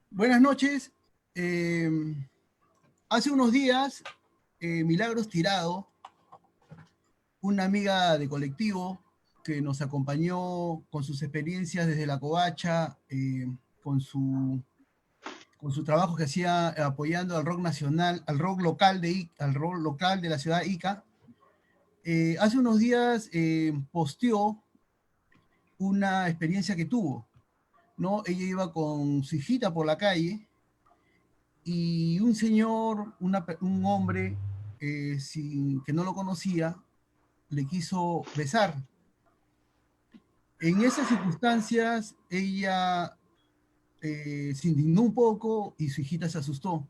Buenas noches. Eh, Hace unos días, Milagros Tirado, una amiga de colectivo que nos acompañó con sus experiencias desde la covacha, con, su, con su trabajo que hacía apoyando al rock nacional, al rock local al rock local de la ciudad de Ica. Hace unos días posteó una experiencia que tuvo, ¿no? Ella iba con su hijita por la calle y un señor, un hombre, que no lo conocía, le quiso besar. En esas circunstancias, ella se indignó un poco y su hijita se asustó.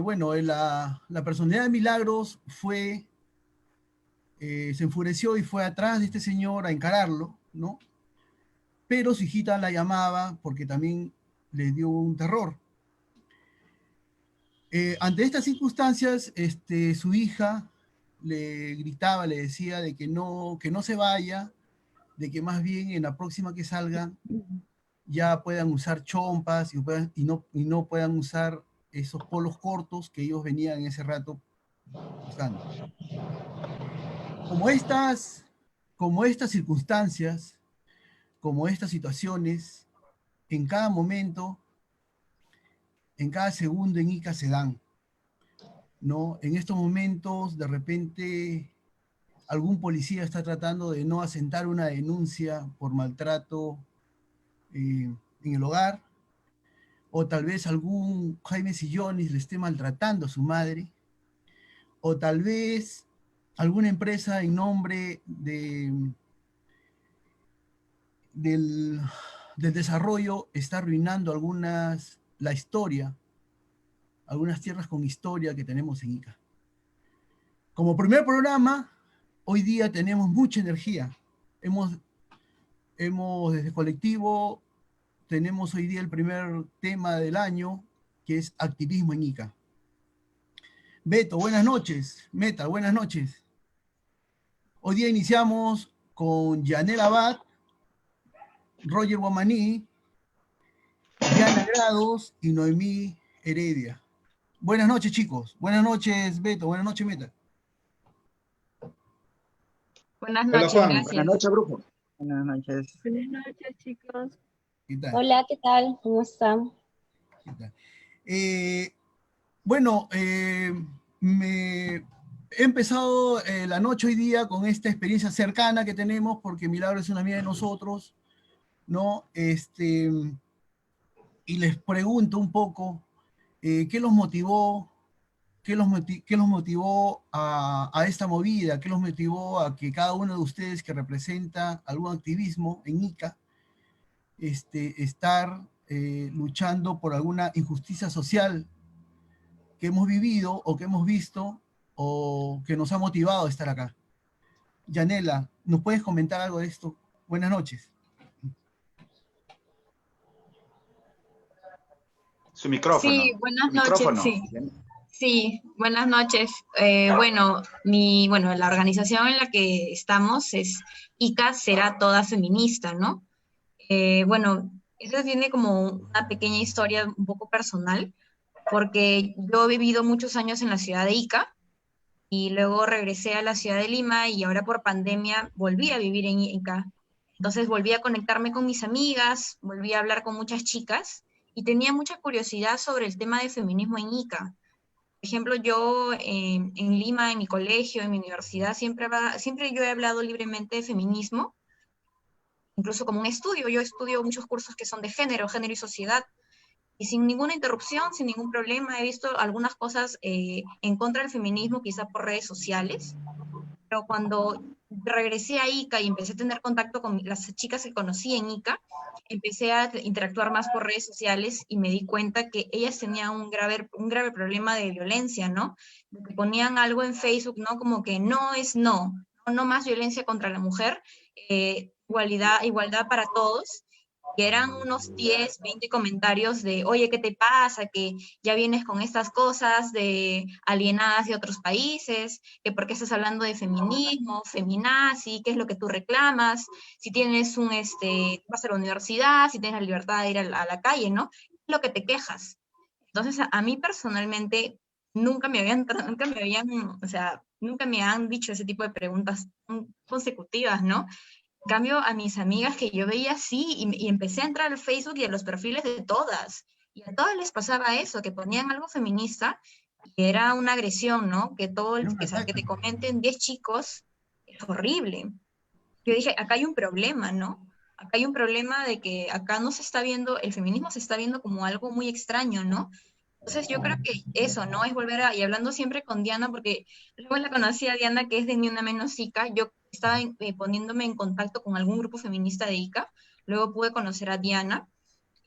Bueno, la personalidad de Milagros se enfureció y fue atrás de este señor a encararlo, ¿no? Pero su hijita la llamaba porque también le dio un terror. Ante estas circunstancias, su hija le gritaba, le decía de que no se vaya, de que más bien en la próxima que salgan ya puedan usar chompas y no puedan usar esos polos cortos que ellos venían en ese rato usando. Como estas, como estas circunstancias, como estas situaciones, en cada momento, en cada segundo en ICA se dan, ¿no? En estos momentos, de repente, algún policía está tratando de no asentar una denuncia por maltrato en el hogar, o tal vez algún Jaime Sillones le esté maltratando a su madre, o tal vez alguna empresa en nombre del, del desarrollo está arruinando la historia, algunas tierras con historia que tenemos en Ica. Como primer programa, hoy día tenemos mucha energía. Hemos, desde colectivo, tenemos hoy día el primer tema del año, que es activismo en Ica. Beto, buenas noches. Meta, buenas noches. Hoy día iniciamos con Yanel Abad, Roger Guamaní, Diana Grados y Noemí Heredia. Buenas noches, chicos. Buenas noches, Beto. Buenas noches, Meta. Buenas Hola noches, Juan, gracias. buenas noches grupo. Buenas noches. Buenas noches, chicos. ¿Qué tal? Hola, ¿qué tal? ¿Cómo están? ¿Qué tal? Bueno, he empezado la noche hoy día con esta experiencia cercana que tenemos, porque Milagro es una amiga de nosotros, ¿no? Y les pregunto un poco, ¿qué los motivó? Qué los motivó a esta movida? ¿Qué los motivó a que cada uno de ustedes que representa algún activismo en ICA, estar luchando por alguna injusticia social que hemos vivido o que hemos visto o que nos ha motivado a estar acá? Yanela, ¿nos puedes comentar algo de esto? Buenas noches. Su micrófono. Sí, buenas noches, Micrófono. sí. Sí, buenas noches. Bueno, la organización en la que estamos es ICA Será Toda Feminista, ¿no? Bueno, eso tiene como una pequeña historia un poco personal, porque yo he vivido muchos años en la ciudad de Ica y luego regresé a la ciudad de Lima y ahora por pandemia volví a vivir en Ica. Entonces volví a conectarme con mis amigas, volví a hablar con muchas chicas y tenía mucha curiosidad sobre el tema de feminismo en Ica. Por ejemplo, yo en Lima, en mi colegio, en mi universidad, siempre yo he hablado libremente de feminismo, incluso como un estudio. Yo estudio muchos cursos que son de género y sociedad, y sin ninguna interrupción, sin ningún problema. He visto algunas cosas en contra del feminismo, quizá por redes sociales, pero cuando regresé a Ica y empecé a tener contacto con las chicas que conocí en Ica, empecé a interactuar más por redes sociales y me di cuenta que ellas tenían un grave problema de violencia, ¿no? Que ponían algo en Facebook, ¿no? Como que no es no, no más violencia contra la mujer, igualdad para todos. y eran unos 10, 20 comentarios de, oye, ¿qué te pasa? Que ya vienes con estas cosas de alienadas de otros países, que por qué estás hablando de feminismo, feminazi, qué es lo que tú reclamas, si tienes vas a la universidad, si tienes la libertad de ir a la calle, ¿no? ¿Qué es lo que te quejas? Entonces, a mí personalmente o sea, nunca me han dicho ese tipo de preguntas consecutivas, ¿no? En cambio, a mis amigas que yo veía así, y empecé a entrar al Facebook y a los perfiles de todas, y a todas les pasaba eso, que ponían algo feminista, y era una agresión, ¿no? Que Era un que te ataque. comenten 10 chicos, es horrible. Yo dije, acá hay un problema, ¿no? Acá hay un problema de que acá no se está viendo, el feminismo se está viendo como algo muy extraño, ¿no? Entonces yo creo que eso, ¿no? Es volver a, y hablando siempre con Diana, porque luego la conocí a Diana, que es de Ni Una Menos Ica, yo estaba poniéndome en contacto con algún grupo feminista de Ica, luego pude conocer a Diana,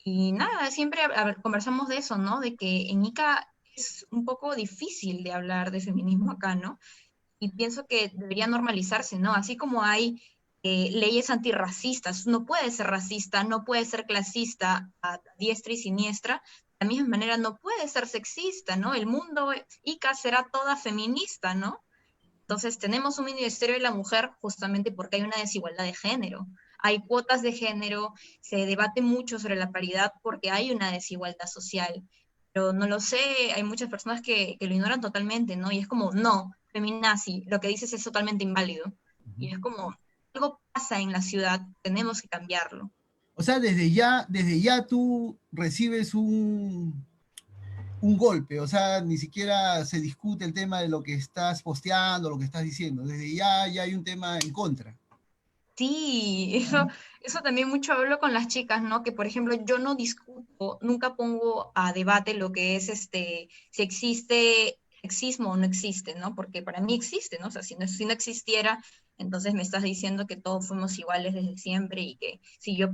y nada, siempre conversamos de eso, ¿no? De que en Ica es un poco difícil de hablar de feminismo acá, ¿no? Y pienso que debería normalizarse, ¿no? Así como hay leyes antirracistas, no puede ser racista, no puede ser clasista a diestra y siniestra, de la misma manera no puede ser sexista, ¿no? El mundo, ICA será toda feminista, ¿no? Entonces tenemos un Ministerio de la Mujer justamente porque hay una desigualdad de género. Hay cuotas de género, se debate mucho sobre la paridad porque hay una desigualdad social, pero no lo sé, hay muchas personas que lo ignoran totalmente, ¿no? Y es como, no, feminazi, lo que dices es totalmente inválido. Y es como, algo pasa en la ciudad, tenemos que cambiarlo. O sea, desde ya tú recibes un golpe, o sea, ni siquiera se discute el tema de lo que estás posteando, lo que estás diciendo. Desde ya hay un tema en contra. Sí, eso también mucho hablo con las chicas, ¿no? Que por ejemplo yo no discuto, nunca pongo a debate lo que es si existe sexismo o no existe, ¿no? Porque para mí existe, ¿no? O sea, si no existiera, entonces me estás diciendo que todos fuimos iguales desde siempre y que si yo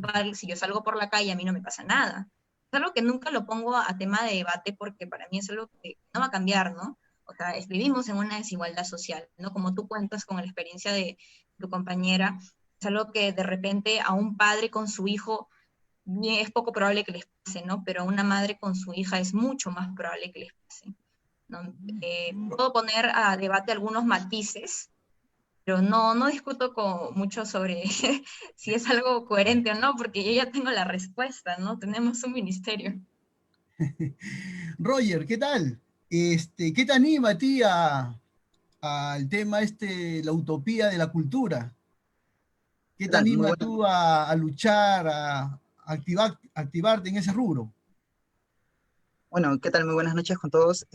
salgo por la calle a mí no me pasa nada. Es algo que nunca lo pongo a tema de debate porque para mí es algo que no va a cambiar, ¿no? O sea, vivimos en una desigualdad social, ¿no? Como tú cuentas con la experiencia de tu compañera, es algo que de repente a un padre con su hijo es poco probable que les pase, ¿no? Pero a una madre con su hija es mucho más probable que les pase, ¿no? Puedo poner a debate algunos matices, pero no discuto mucho sobre si es algo coherente o no, porque yo ya tengo la respuesta, ¿no? Tenemos un ministerio. Roger, ¿qué tal? ¿Qué te anima a ti al tema la utopía de la cultura? ¿Qué ¿Qué te tal? Muy anima buenas. tú a luchar, a activarte en ese rubro? Bueno, ¿qué tal? Muy buenas noches con todos.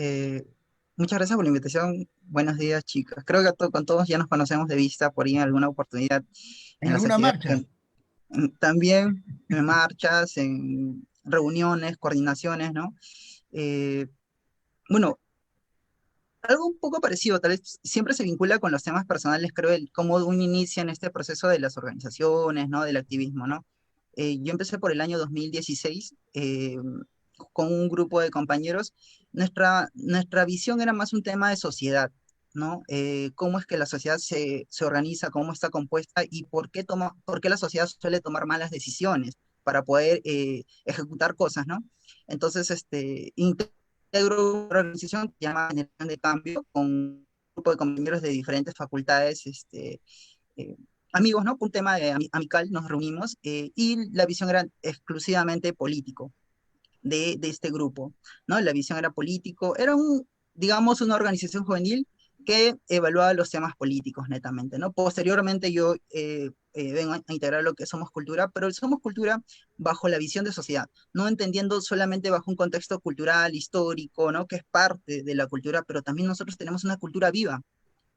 Muchas gracias por la invitación. Buenos días, chicas. Creo que con todos ya nos conocemos de vista por ahí en alguna oportunidad ¿En en las alguna actividades marcha? también en marchas, en reuniones, coordinaciones, ¿no? Eh, bueno, algo un poco parecido, tal vez siempre se vincula con los temas personales, creo, cómo uno inicia en este proceso de las organizaciones, ¿no? Del activismo, ¿no? Yo empecé por el año 2016 con un grupo de compañeros. Nuestra visión era más un tema de sociedad, ¿no? Cómo es que la sociedad se organiza, cómo está compuesta y por qué la sociedad suele tomar malas decisiones para poder ejecutar cosas, ¿no? Entonces, integro una organización que se llama Generación de Cambio, con un grupo de compañeros de diferentes facultades, eh, amigos, ¿no? Por un tema de amical nos reunimos y la visión era exclusivamente político de este grupo, ¿no? La visión era político, era digamos, una organización juvenil que evaluaba los temas políticos netamente, ¿no? Posteriormente yo vengo a integrar lo que es Somos Cultura, pero el Somos Cultura bajo la visión de sociedad, no entendiendo solamente bajo un contexto cultural, histórico, ¿no? Que es parte de la cultura, pero también nosotros tenemos una cultura viva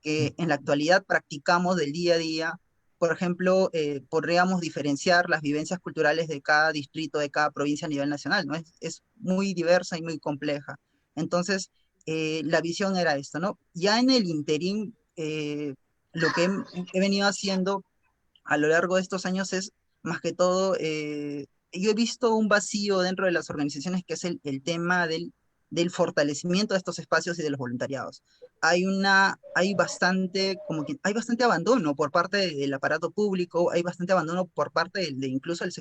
que en la actualidad practicamos del día a día. Por ejemplo, podríamos diferenciar las vivencias culturales de cada distrito, de cada provincia a nivel nacional, ¿no? Es muy diversa y muy compleja. Entonces, la visión era esto, ¿no? Ya en el interín, lo que he venido haciendo a lo largo de estos años es, más que todo, yo he visto un vacío dentro de las organizaciones que es el tema del fortalecimiento de estos espacios y de los voluntariados. Hay bastante, como que hay bastante abandono por parte del aparato público, hay bastante abandono por parte incluso del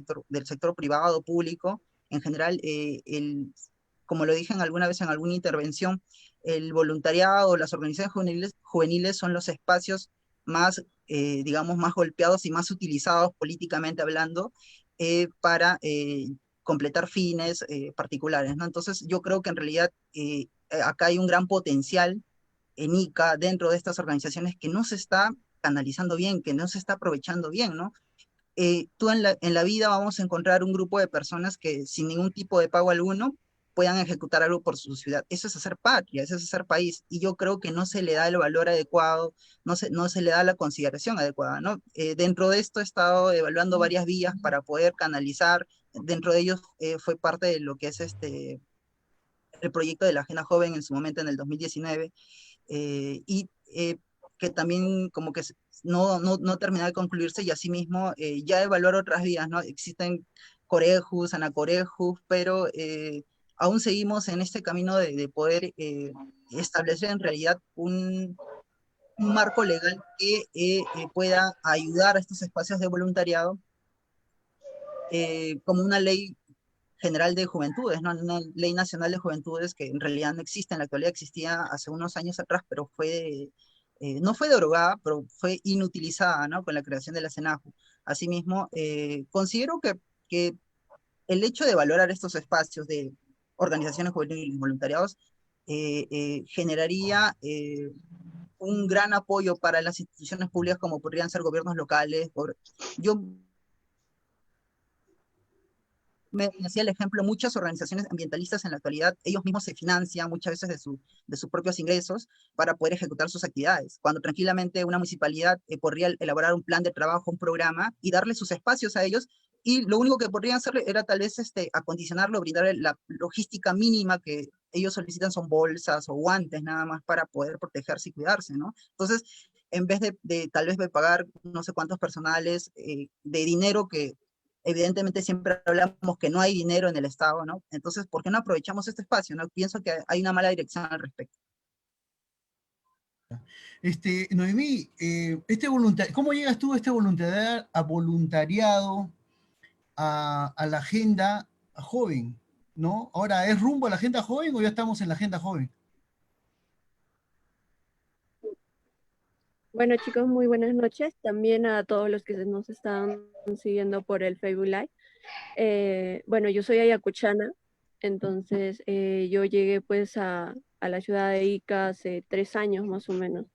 sector privado, público, en general, como lo dije alguna vez en alguna intervención, el voluntariado, las organizaciones juveniles son los espacios más, digamos, más golpeados y más utilizados políticamente hablando para completar fines particulares, ¿no? Entonces yo creo que en realidad acá hay un gran potencial en ICA dentro de estas organizaciones que no se está canalizando bien, que no se está aprovechando bien, ¿no? Tú en la vida vamos a encontrar un grupo de personas que sin ningún tipo de pago alguno puedan ejecutar algo por su ciudad. Eso es hacer patria, eso es hacer país. Y yo creo que no se le da el valor adecuado, no se le da la consideración adecuada, ¿no? Dentro de esto he estado evaluando varias vías para poder canalizar. Dentro de ellos fue parte de lo que es el proyecto de la Agenda Joven en su momento en el 2019, y que también como que no termina de concluirse y asimismo ya evaluar otras vías, ¿no? Existen Corejus, Anacorejus, pero aún seguimos en este camino de poder establecer en realidad un marco legal que pueda ayudar a estos espacios de voluntariado como una ley general de juventudes, ¿no? Una ley nacional de juventudes que en realidad no existe, en la actualidad existía hace unos años atrás, pero no fue derogada, pero fue inutilizada, ¿no? Con la creación de la CENAJU. Asimismo, considero que el hecho de valorar estos espacios de organizaciones juveniles y voluntariados generaría un gran apoyo para las instituciones públicas como podrían ser gobiernos locales. Yo me hacía el ejemplo, muchas organizaciones ambientalistas en la actualidad, ellos mismos se financian muchas veces de sus propios ingresos para poder ejecutar sus actividades, cuando tranquilamente una municipalidad podría elaborar un plan de trabajo, un programa, y darle sus espacios a ellos, y lo único que podrían hacer era tal vez acondicionarlo, brindarle la logística mínima que ellos solicitan, son bolsas o guantes nada más para poder protegerse y cuidarse, ¿no? Entonces, en vez de tal vez de pagar no sé cuántos personales de dinero que evidentemente siempre hablamos que no hay dinero en el Estado, ¿no? Entonces, ¿por qué no aprovechamos este espacio, no? Pienso que hay una mala dirección al respecto. Noemí, ¿cómo llegas tú a voluntariado a la agenda joven, ¿no? Ahora, ¿es rumbo a la agenda joven o ya estamos en la agenda joven? Bueno, chicos, muy buenas noches. También a todos los que nos están siguiendo por el Facebook Live. Bueno, yo soy ayacuchana, entonces yo llegué pues a la ciudad de Ica hace 3 años más o menos.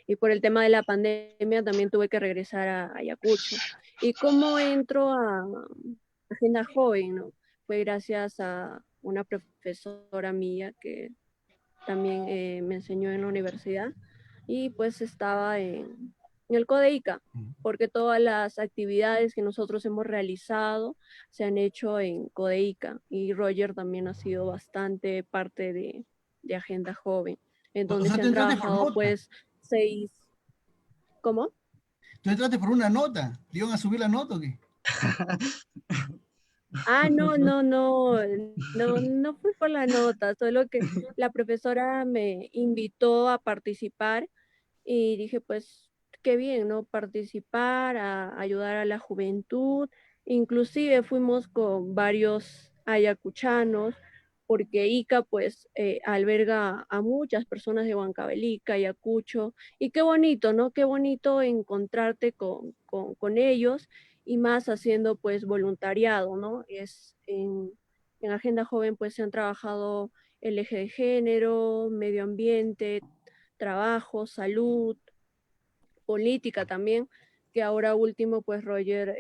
Y por el tema de la pandemia también tuve que regresar a Ayacucho. ¿Y cómo entro a Agenda Joven, no? Fue gracias a una profesora mía que también me enseñó en la universidad y pues estaba en el CODEICA, porque todas las actividades que nosotros hemos realizado se han hecho en CODEICA y Roger también ha sido bastante parte de Agenda Joven, en O donde sea, se tú han entraste por trabajado nota. pues 6. ¿Cómo? Tú entraste por una nota. ¿Te iban a subir la nota o qué? Ah, no, no, no, no, no fue por la nota, solo que la profesora me invitó a participar y dije, pues, qué bien, ¿no? Participar, a ayudar a la juventud. Inclusive fuimos con varios ayacuchanos, porque Ica, pues, alberga a muchas personas de Huancavelica, Ayacucho, y qué bonito, ¿no? Qué bonito encontrarte con ellos y más haciendo, pues, voluntariado, ¿no? En Agenda Joven, pues, se han trabajado el eje de género, medio ambiente, trabajo, salud, política también, que ahora último, pues Roger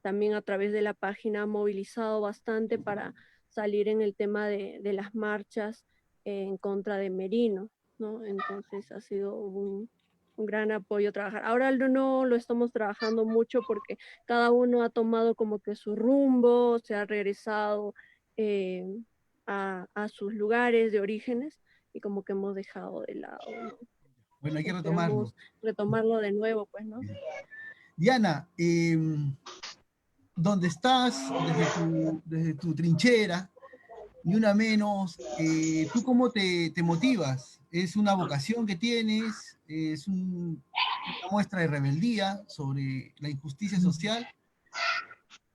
también a través de la página ha movilizado bastante para salir en el tema de las marchas en contra de Merino, ¿no? Entonces ha sido un gran apoyo trabajar. Ahora no lo estamos trabajando mucho porque cada uno ha tomado como que su rumbo, se ha regresado eh, a sus lugares de orígenes y como que hemos dejado de lado, ¿no? Bueno, hay que retomarlo. Esperamos retomarlo de nuevo, pues, ¿no? Diana, ¿dónde estás? Desde tu trinchera, Ni Una Menos. ¿Tú cómo te motivas? ¿Es una vocación que tienes? ¿Es una muestra de rebeldía sobre la injusticia social?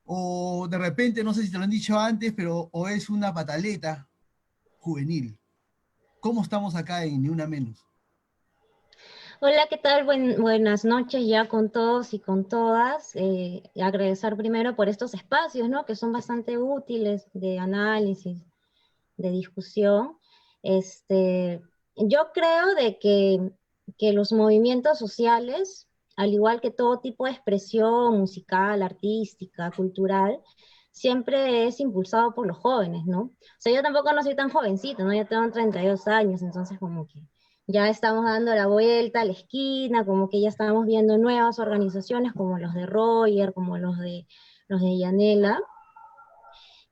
¿O de repente, no sé si te lo han dicho antes, pero o es una pataleta juvenil? ¿Cómo estamos acá en Ni Una Menos? Hola, ¿qué tal? Buenas noches ya con todos y con todas. Agradecer primero por estos espacios, ¿no? Que son bastante útiles de análisis, de discusión. Este, yo creo de que los movimientos sociales, al igual que todo tipo de expresión musical, artística, cultural, siempre es impulsado por los jóvenes, ¿no? O sea, yo tampoco no soy tan jovencita, ¿no? Ya tengo 32 años, entonces como que ya estamos dando la vuelta a la esquina, como que ya estamos viendo nuevas organizaciones como los de Roger, como los de Yanela,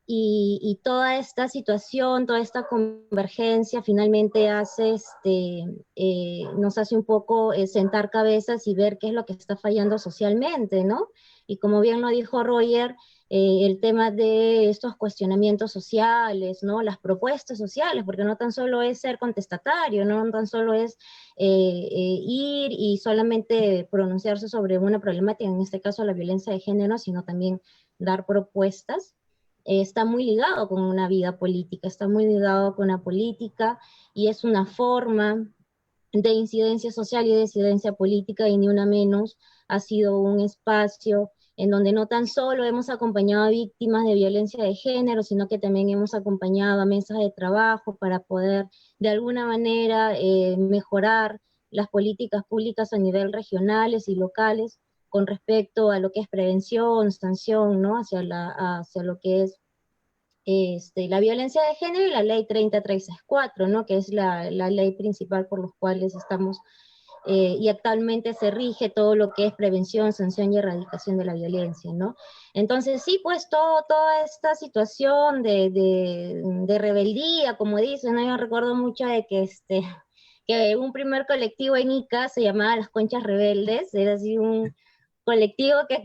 y toda esta situación, toda esta convergencia finalmente nos hace un poco sentar cabezas y ver qué es lo que está fallando socialmente, ¿no? Y como bien lo dijo Roger, el tema de estos cuestionamientos sociales, ¿no? Las propuestas sociales, porque no tan solo es ser contestatario, no tan solo es ir y solamente pronunciarse sobre una problemática, en este caso la violencia de género, sino también dar propuestas. Está muy ligado con una vida política, está muy ligado con la política y es una forma de incidencia social y de incidencia política, y Ni Una Menos ha sido un espacio en donde no tan solo hemos acompañado a víctimas de violencia de género, sino que también hemos acompañado a mesas de trabajo para poder de alguna manera mejorar las políticas públicas a nivel regionales y locales con respecto a lo que es prevención, sanción, ¿no? Hacia lo que es la violencia de género, y la ley 30364, ¿no? Que es la ley principal por los cuales estamos, y actualmente se rige todo lo que es prevención, sanción y erradicación de la violencia, ¿no? Entonces sí, pues toda esta situación de rebeldía, como dicen, ¿no? Yo recuerdo mucho de que un primer colectivo en Ica se llamaba Las Conchas Rebeldes, era así un colectivo que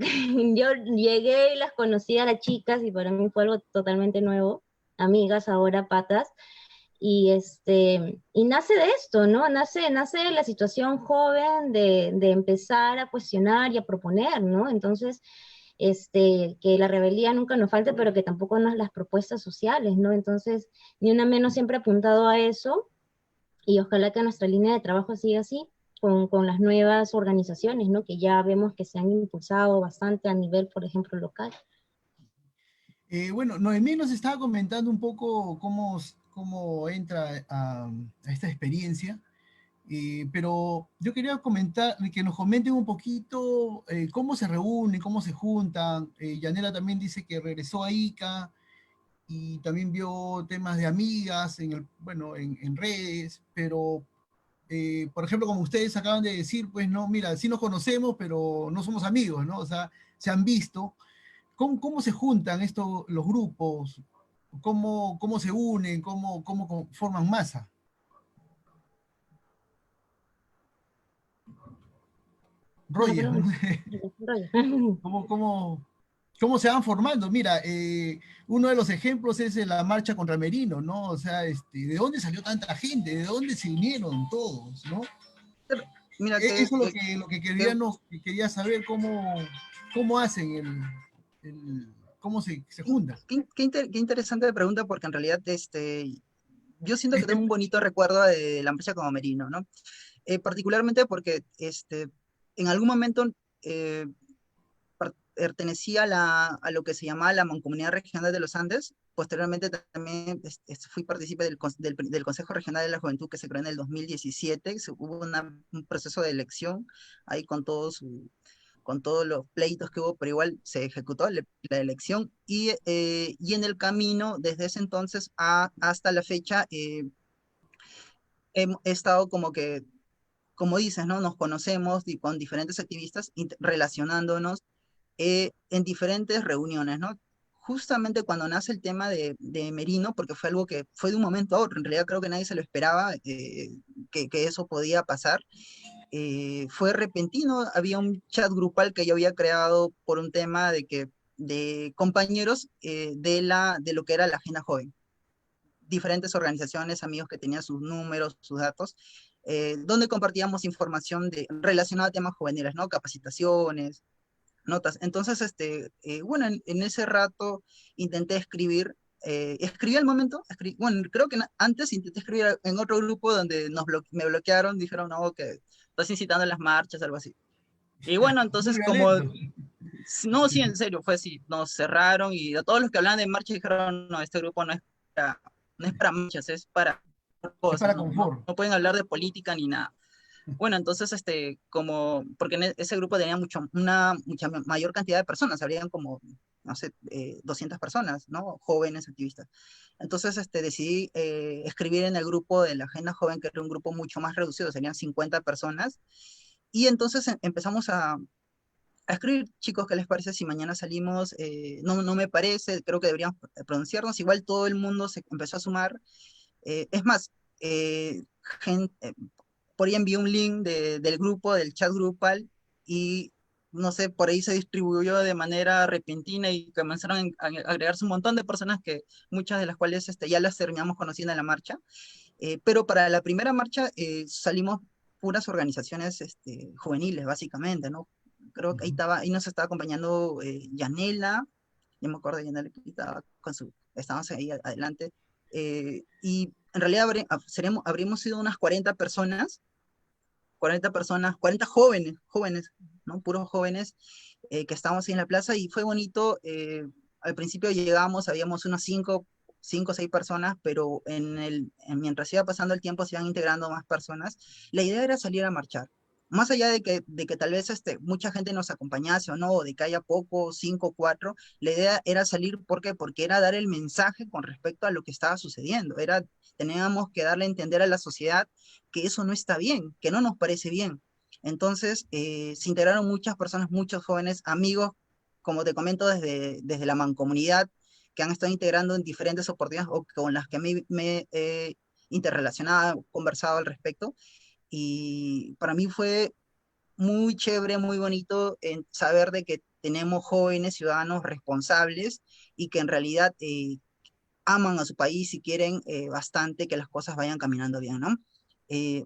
yo llegué y las conocí a las chicas y para mí fue algo totalmente nuevo, amigas ahora patas, y nace de esto, ¿no? Nace de la situación joven de empezar a cuestionar y a proponer, ¿no? Entonces, que la rebeldía nunca nos falte, pero que tampoco nos las propuestas sociales, ¿no? Entonces, Ni Una Menos siempre ha apuntado a eso, y ojalá que nuestra línea de trabajo siga así, con las nuevas organizaciones, ¿no? Que ya vemos que se han impulsado bastante a nivel, por ejemplo, local. Bueno, Noemí nos estaba comentando un poco cómo entra a esta experiencia, pero yo quería comentar, que nos comenten un poquito cómo se reúnen, cómo se juntan. Yanela también dice que regresó a Ica y también vio temas de amigas bueno, en redes, pero por ejemplo, como ustedes acaban de decir, pues no, mira, sí nos conocemos, pero no somos amigos, ¿no? O sea, se han visto. ¿Cómo se juntan los grupos? ¿Cómo se unen? ¿Cómo forman masa? No, Roger, perdón. ¿cómo, cómo, cómo se van formando? Mira, uno de los ejemplos es la marcha contra Merino, ¿no? O sea, ¿de dónde salió tanta gente? ¿De dónde se unieron todos, no? Mira, Eso es lo que quería saber, cómo hacen cómo se juntan. qué interesante pregunta, porque en realidad yo siento que tengo un bonito recuerdo de la marcha como Merino, ¿no? Particularmente porque en algún momento eh, pertenecía a lo que se llamaba la Mancomunidad Regional de los Andes. Posteriormente también fui partícipe del Consejo Regional de la Juventud, que se creó en el 2017. Hubo un proceso de elección ahí con todos los pleitos que hubo, pero igual se ejecutó la elección, y en el camino, desde ese entonces hasta la fecha, he estado como que, como dices, ¿no? Nos conocemos con diferentes activistas, relacionándonos en diferentes reuniones, ¿no? Justamente cuando nace el tema de Merino, porque fue algo que fue de un momento a otro, en realidad creo que nadie se lo esperaba, que eso podía pasar. Fue repentino. Había un chat grupal que yo había creado por un tema de compañeros de lo que era la agenda joven. diferentes organizaciones, amigos que tenían sus números, sus datos, donde compartíamos información relacionada a temas juveniles, ¿no? Capacitaciones, notas. Entonces, bueno, en ese rato intenté escribir, escribí al momento, bueno, creo que antes intenté escribir en otro grupo donde me bloquearon, dijeron, no, que estás incitando a las marchas, algo así. Y bueno, Muy entonces como, violento. no, sí, en serio, fue así, nos cerraron y a todos los que hablaban de marchas dijeron, no, este grupo no es para marchas, es para Es cosas, para no, confort. no pueden hablar de política ni nada. Bueno, entonces, porque en ese grupo tenía mucha mayor cantidad de personas, habrían como, no sé, 200 personas, ¿no? Jóvenes activistas. Entonces, decidí escribir en el grupo de la Agenda Joven, que era un grupo mucho más reducido, serían 50 personas, y entonces empezamos a escribir, chicos, ¿qué les parece si mañana salimos? No, no me parece, creo que deberíamos pronunciarnos, igual todo el mundo se empezó a sumar, es más, eh, gen- eh, por ahí envié un link del grupo, del chat grupal, y no sé, por ahí se distribuyó de manera repentina y comenzaron a agregarse un montón de personas que muchas de las cuales ya las terminamos conociendo en la marcha. Pero para la primera marcha salimos puras organizaciones juveniles, básicamente, ¿no? Creo que ahí nos estaba acompañando Yanela, yo me acuerdo de Yanela que estaba estábamos ahí adelante, y en realidad habríamos sido unas 40 personas, 40 personas, 40 jóvenes, ¿no? Puros jóvenes que estábamos ahí en la plaza y fue bonito. Al principio llegamos, habíamos unas 5 o 6 personas, pero mientras iba pasando el tiempo se iban integrando más personas. La idea era salir a marchar. Más allá de que tal vez mucha gente nos acompañase o no, o de que haya poco, 5 o 4, la idea era salir, ¿por qué? Porque era dar el mensaje con respecto a lo que estaba sucediendo. Teníamos que darle a entender a la sociedad que eso no está bien, que no nos parece bien. Entonces, se integraron muchas personas, muchos jóvenes, amigos, como te comento, desde la mancomunidad, que han estado integrando en diferentes oportunidades o con las que me he interrelacionado, conversado al respecto. Y para mí fue muy chévere, muy bonito en saber de que tenemos jóvenes ciudadanos responsables y que en realidad aman a su país y quieren bastante que las cosas vayan caminando bien, ¿no?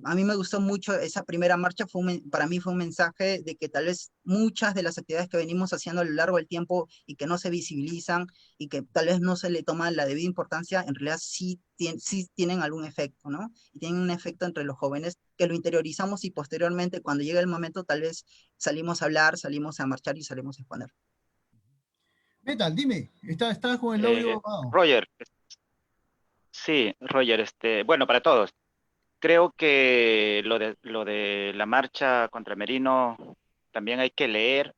A mí me gustó mucho esa primera marcha, para mí fue un mensaje de que tal vez muchas de las actividades que venimos haciendo a lo largo del tiempo y que no se visibilizan y que tal vez no se le toma la debida importancia, en realidad sí tienen algún efecto, ¿no? Y tienen un efecto entre los jóvenes que lo interiorizamos y posteriormente, cuando llega el momento, tal vez salimos a hablar, salimos a marchar y salimos a exponer. Metal, dime, ¿estás con el audio apagado? Roger, sí, Roger, bueno, para todos. Creo que lo de la marcha contra Merino también hay que leer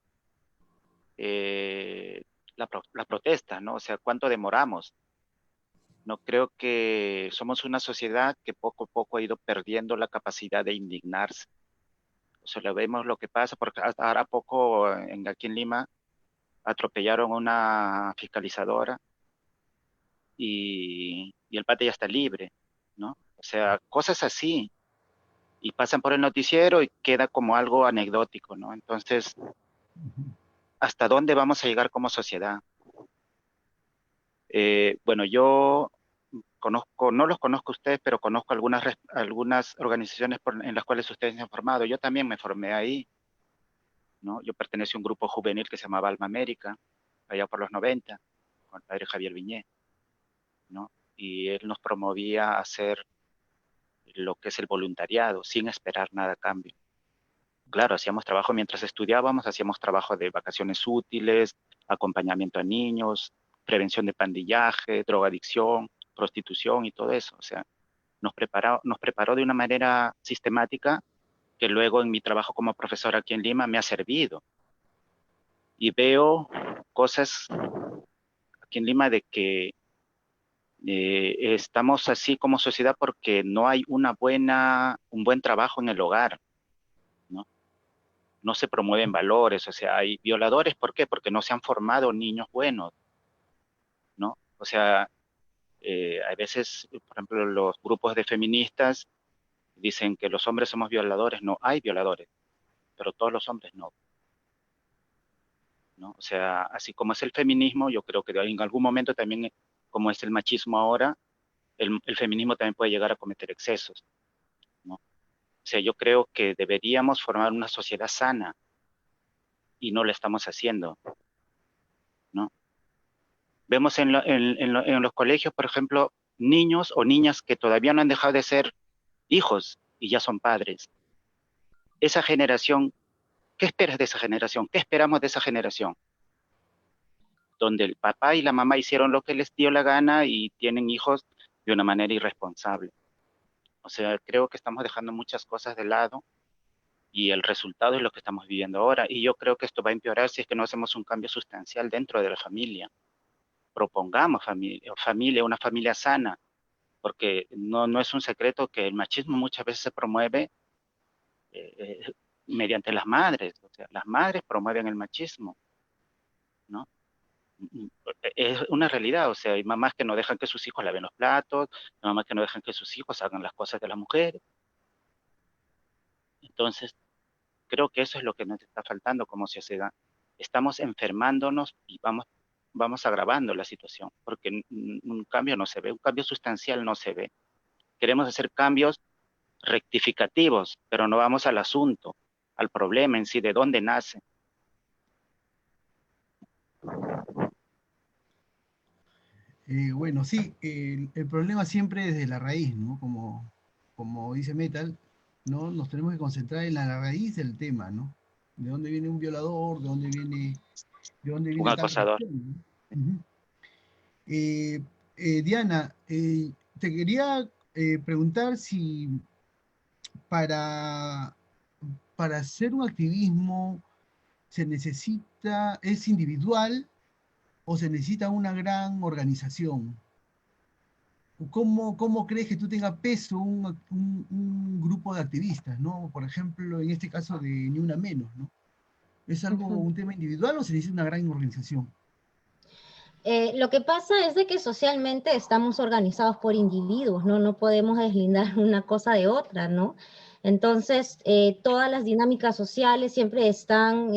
eh, la protesta, ¿no? O sea, cuánto demoramos. No creo que somos una sociedad que poco a poco ha ido perdiendo la capacidad de indignarse. O sea, lo vemos lo que pasa, porque hasta ahora poco aquí en Lima atropellaron a una fiscalizadora y el pate ya está libre, ¿no? O sea, cosas así, y pasan por el noticiero y queda como algo anecdótico, ¿no? Entonces, ¿hasta dónde vamos a llegar como sociedad? Bueno, yo conozco, no los conozco a ustedes, pero conozco algunas organizaciones en las cuales ustedes se han formado. Yo también me formé ahí, ¿no? Yo pertenecí a un grupo juvenil que se llamaba Alma América, allá por los 90, con el padre Javier Viñé, ¿no? Y él nos promovía a hacer lo que es el voluntariado, sin esperar nada a cambio. Claro, hacíamos trabajo mientras estudiábamos, hacíamos trabajo de vacaciones útiles, acompañamiento a niños, prevención de pandillaje, drogadicción, prostitución y todo eso. O sea, nos preparó de una manera sistemática que luego en mi trabajo como profesor aquí en Lima me ha servido. Y veo cosas aquí en Lima de que estamos así como sociedad porque no hay un buen trabajo en el hogar, ¿no? No se promueven valores, o sea, hay violadores, ¿por qué? Porque no se han formado niños buenos, ¿no? O sea, a veces, por ejemplo, los grupos de feministas dicen que los hombres somos violadores, no hay violadores, pero todos los hombres no, ¿no? O sea, así como es el feminismo, yo creo que en algún momento también, como es el machismo ahora, el feminismo también puede llegar a cometer excesos, ¿no? O sea, yo creo que deberíamos formar una sociedad sana y no lo estamos haciendo, ¿no? Vemos en los colegios, por ejemplo, niños o niñas que todavía no han dejado de ser hijos y ya son padres. Esa generación, ¿qué esperas de esa generación? ¿Qué esperamos de esa generación? Donde el papá y la mamá hicieron lo que les dio la gana y tienen hijos de una manera irresponsable. O sea, creo que estamos dejando muchas cosas de lado y el resultado es lo que estamos viviendo ahora. Y yo creo que esto va a empeorar si es que no hacemos un cambio sustancial dentro de la familia. Propongamos familia, una familia sana, porque no es un secreto que el machismo muchas veces se promueve mediante las madres. O sea, las madres promueven el machismo, ¿no? Es una realidad, o sea, hay mamás que no dejan que sus hijos laven los platos, mamás que no dejan que sus hijos hagan las cosas de las mujeres. Entonces, creo que eso es lo que nos está faltando como sociedad. Estamos enfermándonos y vamos agravando la situación, porque un cambio no se ve, un cambio sustancial no se ve. Queremos hacer cambios rectificativos, pero no vamos al asunto, al problema en sí, de dónde nace. Bueno, sí, el problema siempre es de la raíz, ¿no? Como dice Metal, ¿no? Nos tenemos que concentrar en la raíz del tema, ¿no? ¿De dónde viene un violador? ¿De dónde Un viene tal acosador. cuestión, ¿no? Ujú. Diana, te quería preguntar si para, para hacer un activismo es individual o se necesita una gran organización. ¿Cómo crees que tú tenga peso un grupo de activistas, ¿no? Por ejemplo, en este caso de Ni Una Menos, ¿no? ¿Es un tema individual o se necesita una gran organización? Lo que pasa es de que socialmente estamos organizados por individuos, ¿no? No podemos deslindar una cosa de otra, ¿no? Entonces, todas las dinámicas sociales siempre están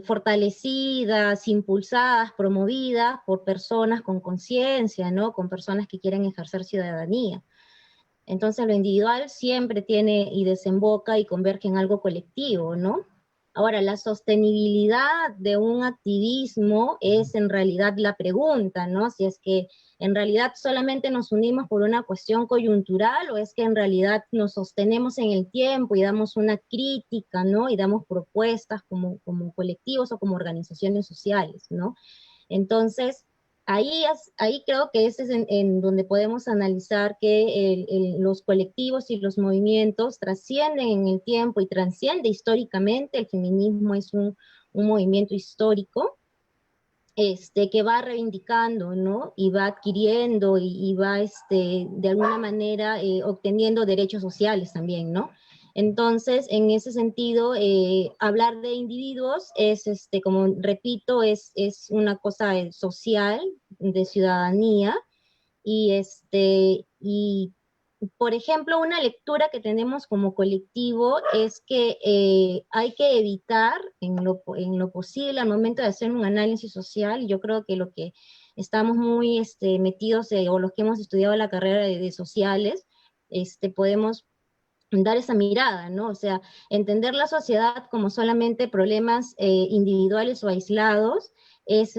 fortalecidas, impulsadas, promovidas por personas con conciencia, ¿no? Con personas que quieren ejercer ciudadanía. Entonces lo individual siempre tiene y desemboca y converge en algo colectivo, ¿no? Ahora, la sostenibilidad de un activismo es en realidad la pregunta, ¿no? Si es que en realidad solamente nos unimos por una cuestión coyuntural o es que en realidad nos sostenemos en el tiempo y damos una crítica, ¿no? Y damos propuestas como colectivos o como organizaciones sociales, ¿no? Entonces, ahí creo que ese es en donde podemos analizar que los colectivos y los movimientos trascienden en el tiempo y trasciende históricamente. El feminismo es un movimiento histórico que va reivindicando, ¿no? Y va adquiriendo y va, de alguna manera, obteniendo derechos sociales también, ¿no? Entonces, en ese sentido, hablar de individuos es, como repito, es una cosa social, de ciudadanía, y por ejemplo, una lectura que tenemos como colectivo es que hay que evitar en lo posible al momento de hacer un análisis social. Yo creo que lo que estamos muy metidos o los que hemos estudiado la carrera de sociales, podemos dar esa mirada, ¿no? O sea, entender la sociedad como solamente problemas individuales o aislados es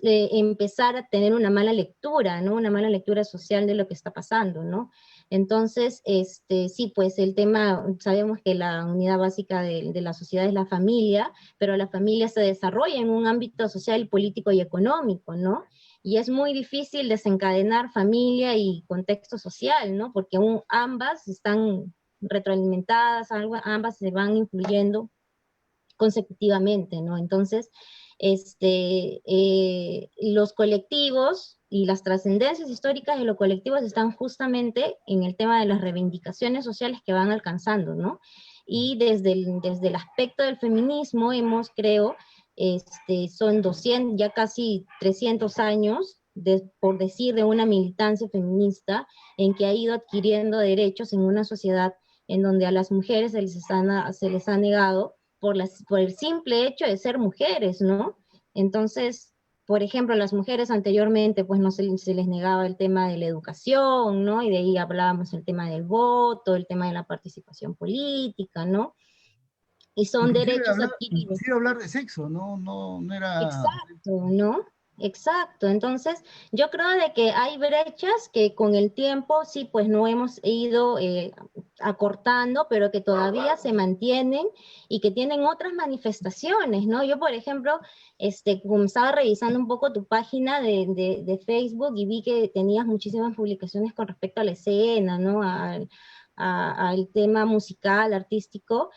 empezar a tener una mala lectura, ¿no? Una mala lectura social de lo que está pasando, ¿no? Entonces, sí, pues el tema, sabemos que la unidad básica de la sociedad es la familia, pero la familia se desarrolla en un ámbito social, político y económico, ¿no? Y es muy difícil desencadenar familia y contexto social, ¿no? Porque ambas están retroalimentadas, ambas se van influyendo consecutivamente, ¿no? Entonces, los colectivos y las trascendencias históricas de los colectivos están justamente en el tema de las reivindicaciones sociales que van alcanzando, ¿no? Y desde el aspecto del feminismo creo, son 200, ya casi 300 años, por decir, de una militancia feminista en que ha ido adquiriendo derechos en una sociedad en donde a las mujeres se les ha negado por el simple hecho de ser mujeres, ¿no? Entonces, por ejemplo, las mujeres anteriormente, pues no se les negaba el tema de la educación, ¿no? Y de ahí hablábamos el tema del voto, el tema de la participación política, ¿no? Y son derechos adquiridos. Inclusive hablar de sexo, no era... Exacto, ¿no? Exacto. Entonces, yo creo de que hay brechas que con el tiempo sí, pues no hemos ido acortando, pero que todavía se mantienen y que tienen otras manifestaciones, ¿no? Yo, por ejemplo, como estaba revisando un poco tu página de Facebook y vi que tenías muchísimas publicaciones con respecto a la escena, ¿no? Al tema musical, artístico.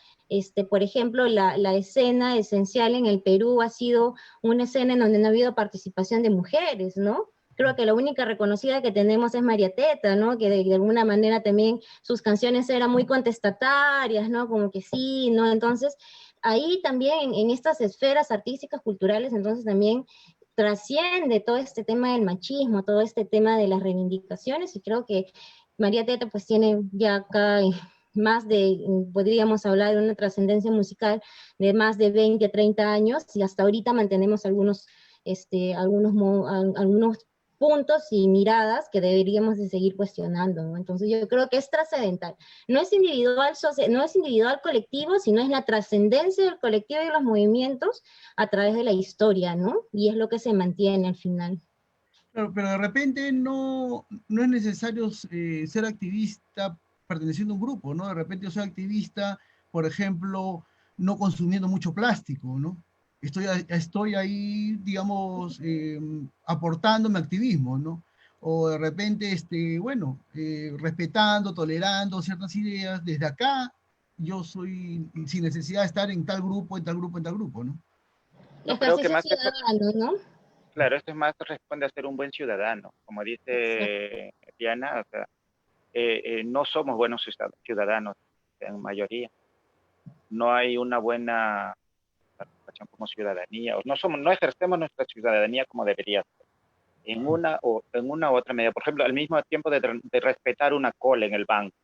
Por ejemplo, la escena esencial en el Perú ha sido una escena en donde no ha habido participación de mujeres, ¿no? Creo que la única reconocida que tenemos es María Teta, ¿no? Que de alguna manera también sus canciones eran muy contestatarias, ¿no? Como que sí, ¿no? Entonces, ahí también en estas esferas artísticas, culturales, entonces también trasciende todo este tema del machismo, todo este tema de las reivindicaciones, y creo que María Teta pues tiene ya acá más de, podríamos hablar de una trascendencia musical de más de 20, 30 años, y hasta ahorita mantenemos algunos puntos y miradas que deberíamos de seguir cuestionando, ¿no? Entonces yo creo que es trascendental. No es individual colectivo, sino es la trascendencia del colectivo y los movimientos a través de la historia, ¿no? Y es lo que se mantiene al final. Claro, pero de repente no es necesario ser activista perteneciendo a un grupo, ¿no? De repente yo soy activista, por ejemplo, no consumiendo mucho plástico, ¿no? Estoy ahí, digamos, aportando mi activismo, ¿no? O de repente, bueno, respetando, tolerando ciertas ideas. Desde acá, yo soy sin necesidad de estar en tal grupo, en tal grupo, en tal grupo, ¿no? No, creo que Ejercicio más ciudadano, ¿no? claro, esto es más responde a ser un buen ciudadano. Como dice Diana, o sea, no somos buenos ciudadanos en mayoría. No hay una buena participación como ciudadanía, no ejercemos nuestra ciudadanía como debería ser, en una u otra medida. Por ejemplo, al mismo tiempo de respetar una cola en el banco,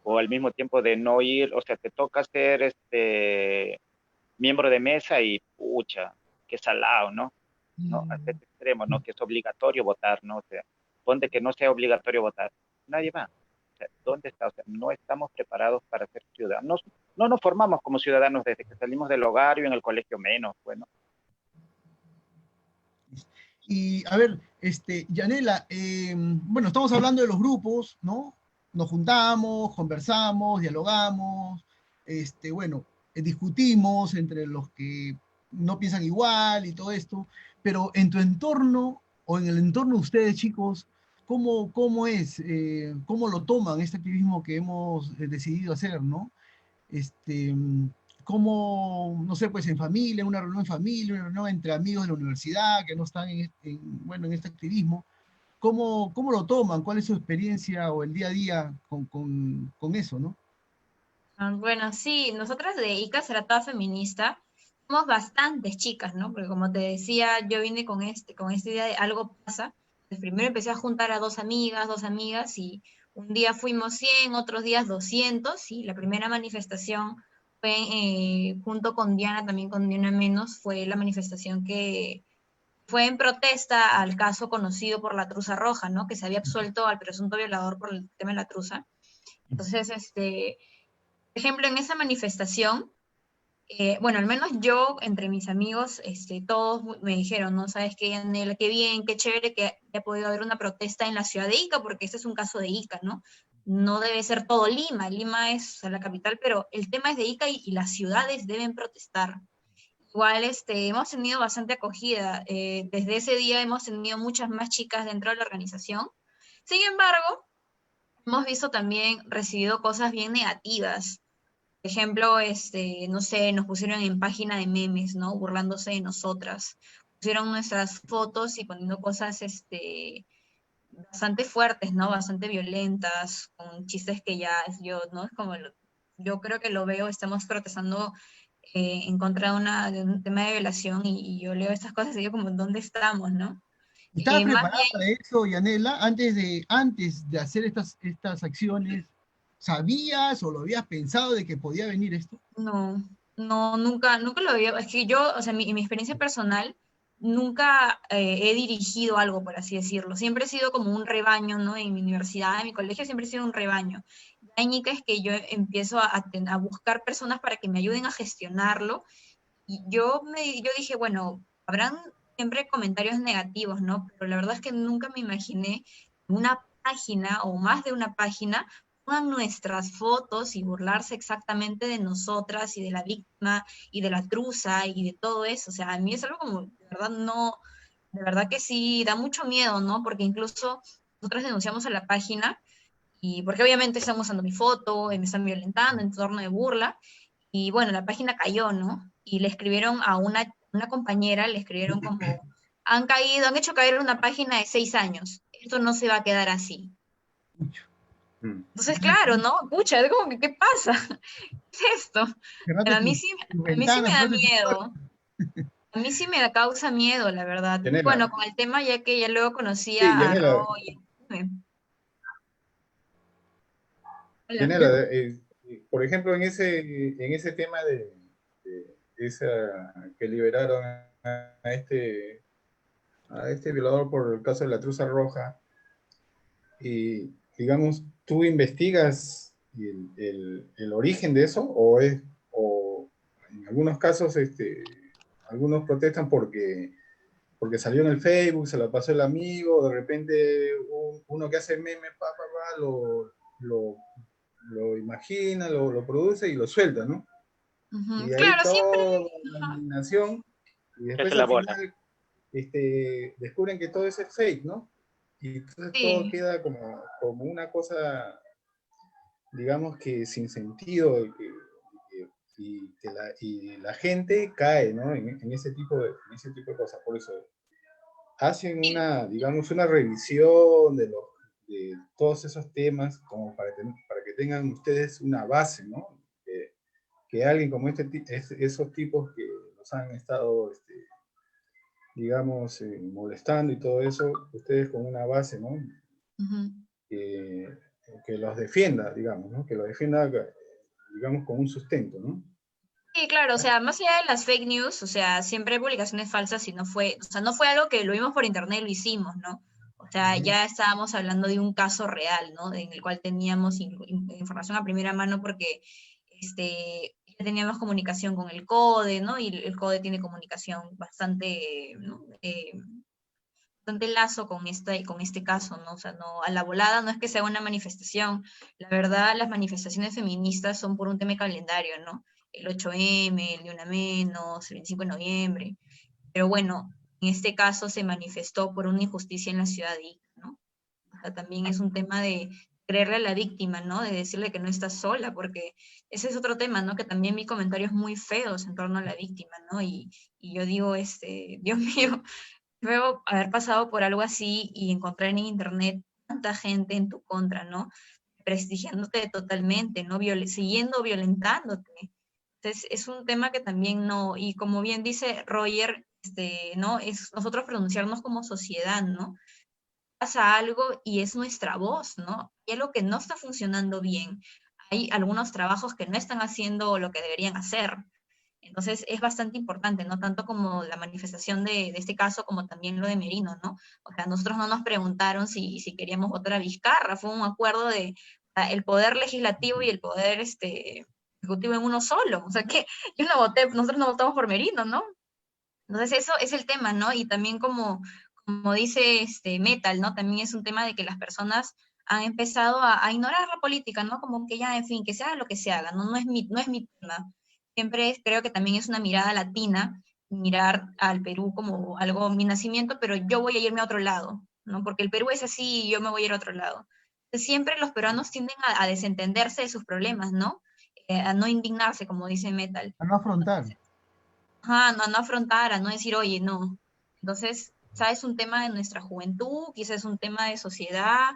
o al mismo tiempo de no ir, o sea, te toca ser miembro de mesa y pucha, qué salado, ¿no? ¿No? Hasta este extremo, ¿no? Que es obligatorio votar, ¿no? O sea, ponte que no sea obligatorio votar. Nadie va. O sea, ¿dónde está? O sea, no estamos preparados para ser ciudadanos. No nos formamos como ciudadanos desde que salimos del hogar y en el colegio menos, bueno. Y a ver, Yanela, bueno, estamos hablando de los grupos, ¿no? Nos juntamos, conversamos, dialogamos, bueno, discutimos entre los que no piensan igual y todo esto, pero en tu entorno o en el entorno de ustedes, chicos, ¿cómo es? ¿Cómo lo toman este activismo que hemos decidido hacer, ¿no? Este, Como, no sé, pues en familia, una reunión en familia, una reunión entre amigos de la universidad que no están bueno, en este activismo. ¿Cómo lo toman? ¿Cuál es su experiencia o el día a día con eso, no? Bueno, sí, nosotras de ICA será toda feminista, somos bastantes chicas, ¿no? Porque como te decía, yo vine con esta idea de algo pasa. Pues primero empecé a juntar a dos amigas, y un día fuimos 100, otros días 200, y la primera manifestación fue junto con Diana, también con Diana Menos, fue la manifestación que fue en protesta al caso conocido por la truza roja, ¿no? Que se había absuelto al presunto violador por el tema de la truza. Entonces, por ejemplo, en esa manifestación, bueno, al menos yo, entre mis amigos, todos me dijeron, ¿no? ¿Sabes qué, Yanela? Qué bien, qué chévere que haya podido haber una protesta en la ciudad de Ica, porque este es un caso de Ica, ¿no? No debe ser todo Lima, Lima es, o sea, la capital, pero el tema es de Ica y las ciudades deben protestar. Igual, hemos tenido bastante acogida. Desde ese día hemos tenido muchas más chicas dentro de la organización. Sin embargo, hemos visto también, recibido cosas bien negativas. Por ejemplo, no sé, nos pusieron en página de memes, ¿no? Burlándose de nosotras. Pusieron nuestras fotos y poniendo cosas, bastante fuertes, ¿no? Bastante violentas, con chistes que ya yo, ¿no? Es como, yo creo que lo veo, estamos protestando en contra de un tema de violación, y yo leo estas cosas y digo como, ¿dónde estamos, no? ¿Estabas Más preparada para eso, Yanela? Antes de hacer estas acciones, ¿sabías o lo habías pensado de que podía venir esto? no, nunca lo había, es que yo, o sea, en mi experiencia personal, nunca he dirigido algo, por así decirlo. Siempre he sido como un rebaño, ¿no? En mi universidad, en mi colegio, siempre he sido un rebaño. La técnica es que yo empiezo a buscar personas para que me ayuden a gestionarlo. Y yo dije, bueno, habrán siempre comentarios negativos, ¿no? Pero la verdad es que nunca me imaginé una página o más de una página pongan nuestras fotos y burlarse exactamente de nosotras y de la víctima y de la truza y de todo eso. O sea, a mí es algo como, de verdad, no, de verdad que sí, da mucho miedo, ¿no? Porque incluso nosotros denunciamos a la página y porque obviamente están usando mi foto y me están violentando en torno de burla. Y bueno, la página cayó, ¿no? Y le escribieron a una compañera, le escribieron como, han hecho caer una página de 6 años. Esto no se va a quedar así. Entonces, claro, ¿no? Pucha, es como que, ¿qué pasa? ¿Qué es esto? Pero a mí sí me da miedo. A mí sí me causa miedo, la verdad. Yanela. Bueno, con el tema, ya que ya luego Sí, conocía a Yanela, Roy. Hola. Yanela, por ejemplo, en ese tema de esa que liberaron a este violador por el caso de la truza roja, y digamos, ¿tú investigas el origen de eso? ¿O en algunos casos, algunos protestan porque salió en el Facebook, se lo pasó el amigo, de repente uno que hace meme, lo imagina, lo produce y lo suelta, ¿no? Y de ahí Claro, siempre. toda la indignación, y Se después hace la al bola. final descubren que todo eso es fake, ¿no? Y entonces todo Sí. queda como una cosa, digamos que sin sentido, y la gente cae, ¿no? En ese tipo de cosas. Por eso hacen digamos, una revisión de todos esos temas, como para que tengan ustedes una base, ¿no? Que alguien como esos tipos que los han estado, digamos, molestando y todo eso, ustedes con una base, ¿no? Que, que los defienda, digamos, ¿no? Que los defienda, digamos, con un sustento, ¿no? Sí, claro, o sea, más allá de las fake news, o sea, siempre hay publicaciones falsas y no fue, o sea, no fue algo que lo vimos por internet y lo hicimos, ¿no? O sea, ya estábamos hablando de un caso real, ¿no? En el cual teníamos información a primera mano porque ya teníamos comunicación con el CODE, ¿no? Y el CODE tiene comunicación bastante, ¿no? Bastante lazo con este caso, ¿no? O sea, no, a la volada no es que sea una manifestación. La verdad, las manifestaciones feministas son por un tema de calendario, ¿no? El 8M, el de una menos, el 25 de noviembre. Pero bueno, en este caso se manifestó por una injusticia en la ciudad de Ica, ¿no? O sea, también es un tema de creerle a la víctima, ¿no? De decirle que no está sola, porque ese es otro tema, ¿no? Que también vi comentarios muy feos en torno a la víctima, ¿no? Y yo digo, Dios mío, luego haber pasado por algo así y encontrar en internet tanta gente en tu contra, ¿no? Prestigiándote totalmente, ¿no? Siguiendo violentándote. Entonces, es un tema que también no, y como bien dice Roger, ¿no? Es nosotros pronunciarnos como sociedad, ¿no? Pasa algo y es nuestra voz, ¿no? Hay algo que no está funcionando bien. Hay algunos trabajos que no están haciendo lo que deberían hacer. Entonces es bastante importante, ¿no? Tanto como la manifestación de este caso, como también lo de Merino, ¿no? O sea, nosotros no nos preguntaron si queríamos votar a Vizcarra, fue un acuerdo de el poder legislativo y el poder ejecutivo en uno solo. O sea, que yo no voté, nosotros no votamos por Merino, ¿no? Entonces eso es el tema, ¿no? Y también como dice Metal, ¿no? También es un tema de que las personas han empezado a ignorar la política, ¿no? Como que ya, en fin, que se haga lo que se haga, ¿no? No es mi tema. Siempre creo que también es una mirada latina, mirar al Perú como algo, mi nacimiento, pero yo voy a irme a otro lado, ¿no? Porque el Perú es así y yo me voy a ir a otro lado. Entonces, siempre los peruanos tienden a desentenderse de sus problemas, ¿no? A no indignarse, como dice Metal. A no afrontar. Ajá, no afrontar, a no decir, oye, no. Entonces, quizá es un tema de nuestra juventud, quizá es un tema de sociedad,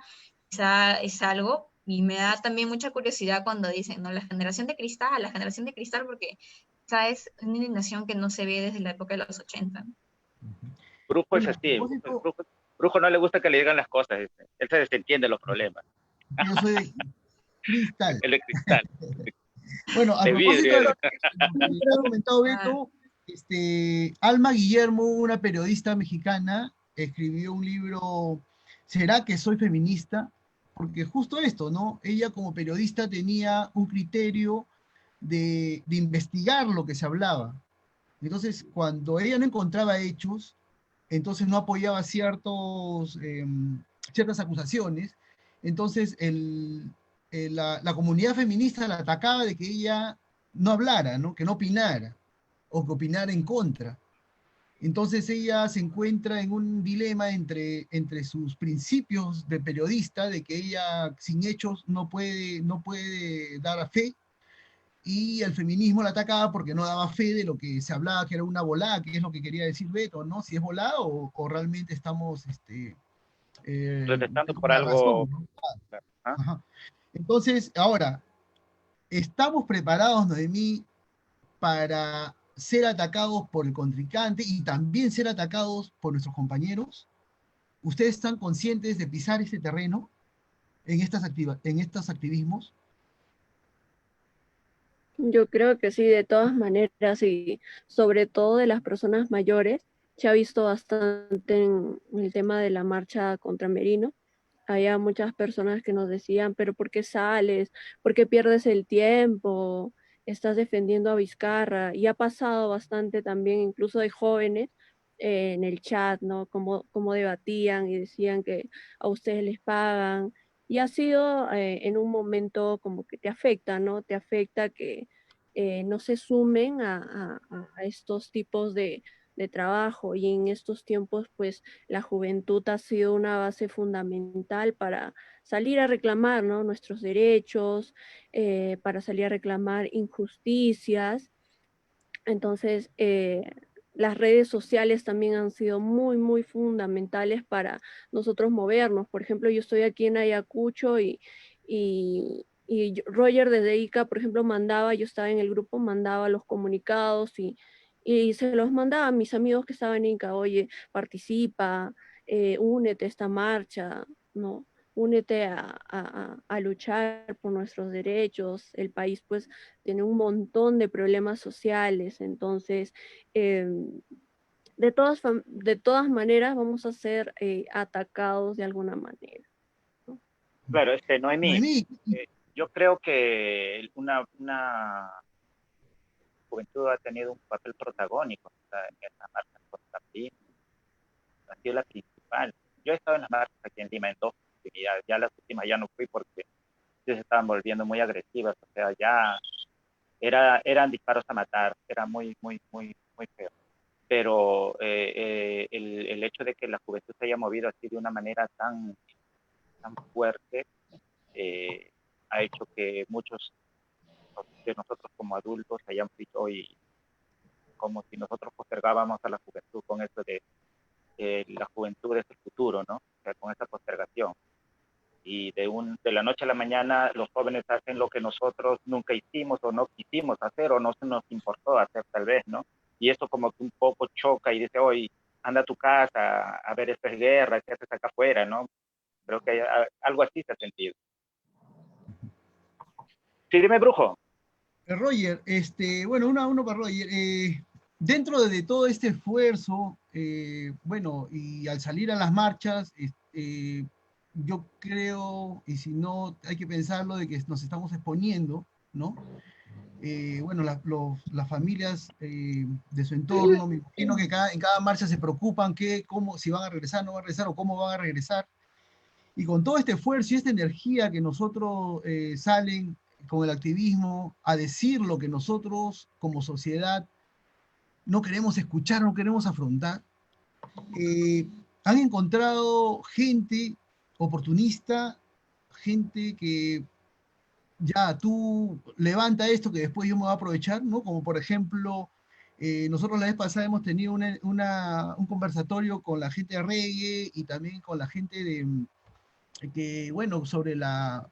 quizá es algo, y me da también mucha curiosidad cuando dicen, no, la generación de cristal, porque quizá es una indignación que no se ve desde la época de los 80. Brujo es Bueno, a así, propósito, Brujo no le gusta que le digan las cosas, él se desentiende los problemas. yo soy de cristal. El de cristal, Bueno, a de propósito de vidrio. lo que ha comentado Beto, Alma Guillermo, una periodista mexicana, escribió un libro, ¿Será que soy feminista? Porque justo esto, ¿no? Ella como periodista tenía un criterio de investigar lo que se hablaba. Entonces, cuando ella no encontraba hechos, entonces no apoyaba ciertas acusaciones, entonces la comunidad feminista la atacaba de que ella no hablara, ¿no? Que no opinara, o que opinara en contra. Entonces ella se encuentra en un dilema entre sus principios de periodista, de que ella sin hechos no puede dar a fe, y el feminismo la atacaba porque no daba fe de lo que se hablaba, que era una volada, que es lo que quería decir Beto, ¿no? Si es volada o realmente estamos Protestando por la algo. razón, ¿no? ¿Ah? Ajá. Entonces, ahora, ¿estamos preparados, Noemí, para ser atacados por el contrincante y también ser atacados por nuestros compañeros? ¿Ustedes están conscientes de pisar este terreno en estos activismos? Yo creo que sí, de todas maneras, y sobre todo de las personas mayores, se ha visto bastante en el tema de la marcha contra Merino. Había muchas personas que nos decían, pero ¿por qué sales? ¿Por qué pierdes el tiempo? Estás defendiendo a Vizcarra. Y ha pasado bastante también, incluso de jóvenes, en el chat, ¿no? Cómo debatían y decían que a ustedes les pagan. Y ha sido en un momento como que te afecta, ¿no? Te afecta que no se sumen a estos tipos de trabajo. Y en estos tiempos, pues la juventud ha sido una base fundamental para salir a reclamar, ¿no? Nuestros derechos, para salir a reclamar injusticias. Entonces, las redes sociales también han sido muy, muy fundamentales para nosotros movernos. Por ejemplo, yo estoy aquí en Ayacucho y Roger desde ICA, por ejemplo, yo estaba en el grupo, mandaba los comunicados y se los mandaba a mis amigos que estaban en ICA, oye, participa, únete a esta marcha, ¿no? Únete a luchar por nuestros derechos. El país pues tiene un montón de problemas sociales, entonces de todas maneras vamos a ser atacados de alguna manera, ¿no? Claro, Noemí, Noemí, yo creo que una juventud ha tenido un papel protagónico en esta marcha contra Lima, ha sido la principal. Yo he estado en las marchas aquí en Lima en dos oportunidades, ya las últimas ya no fui porque ya se estaban volviendo muy agresivas, o sea, ya eran disparos a matar, era muy, muy, muy, muy feo. Pero el hecho de que la juventud se haya movido así de una manera tan fuerte ha hecho que muchos de nosotros como adultos hayamos dicho hoy como si nosotros postergábamos a la juventud con esto de la juventud es el futuro, ¿no? O sea, con esa postergación. Y de la noche a la mañana los jóvenes hacen lo que nosotros nunca hicimos o no quisimos hacer o no se nos importó hacer tal vez, ¿no? Y eso como que un poco choca y dice, oye, anda a tu casa, a ver, esta es guerra, ¿qué haces acá afuera, no? Creo que algo así se ha sentido. Sí, dime, Brujo. Roger, bueno, uno para Roger. Dentro de todo este esfuerzo, bueno, y al salir a las marchas, yo creo, y si no, hay que pensarlo de que nos estamos exponiendo, ¿no? Bueno, las familias de su entorno, me imagino que en cada marcha se preocupan si van a regresar, no van a regresar, o cómo van a regresar. Y con todo este esfuerzo y esta energía que nosotros salen con el activismo a decir lo que nosotros como sociedad no queremos escuchar, no queremos afrontar, han encontrado gente oportunista, gente que ya tú levanta esto que después yo me voy a aprovechar, ¿no? Como por ejemplo, nosotros la vez pasada hemos tenido un conversatorio con la gente de reggae y también con la gente bueno, sobre la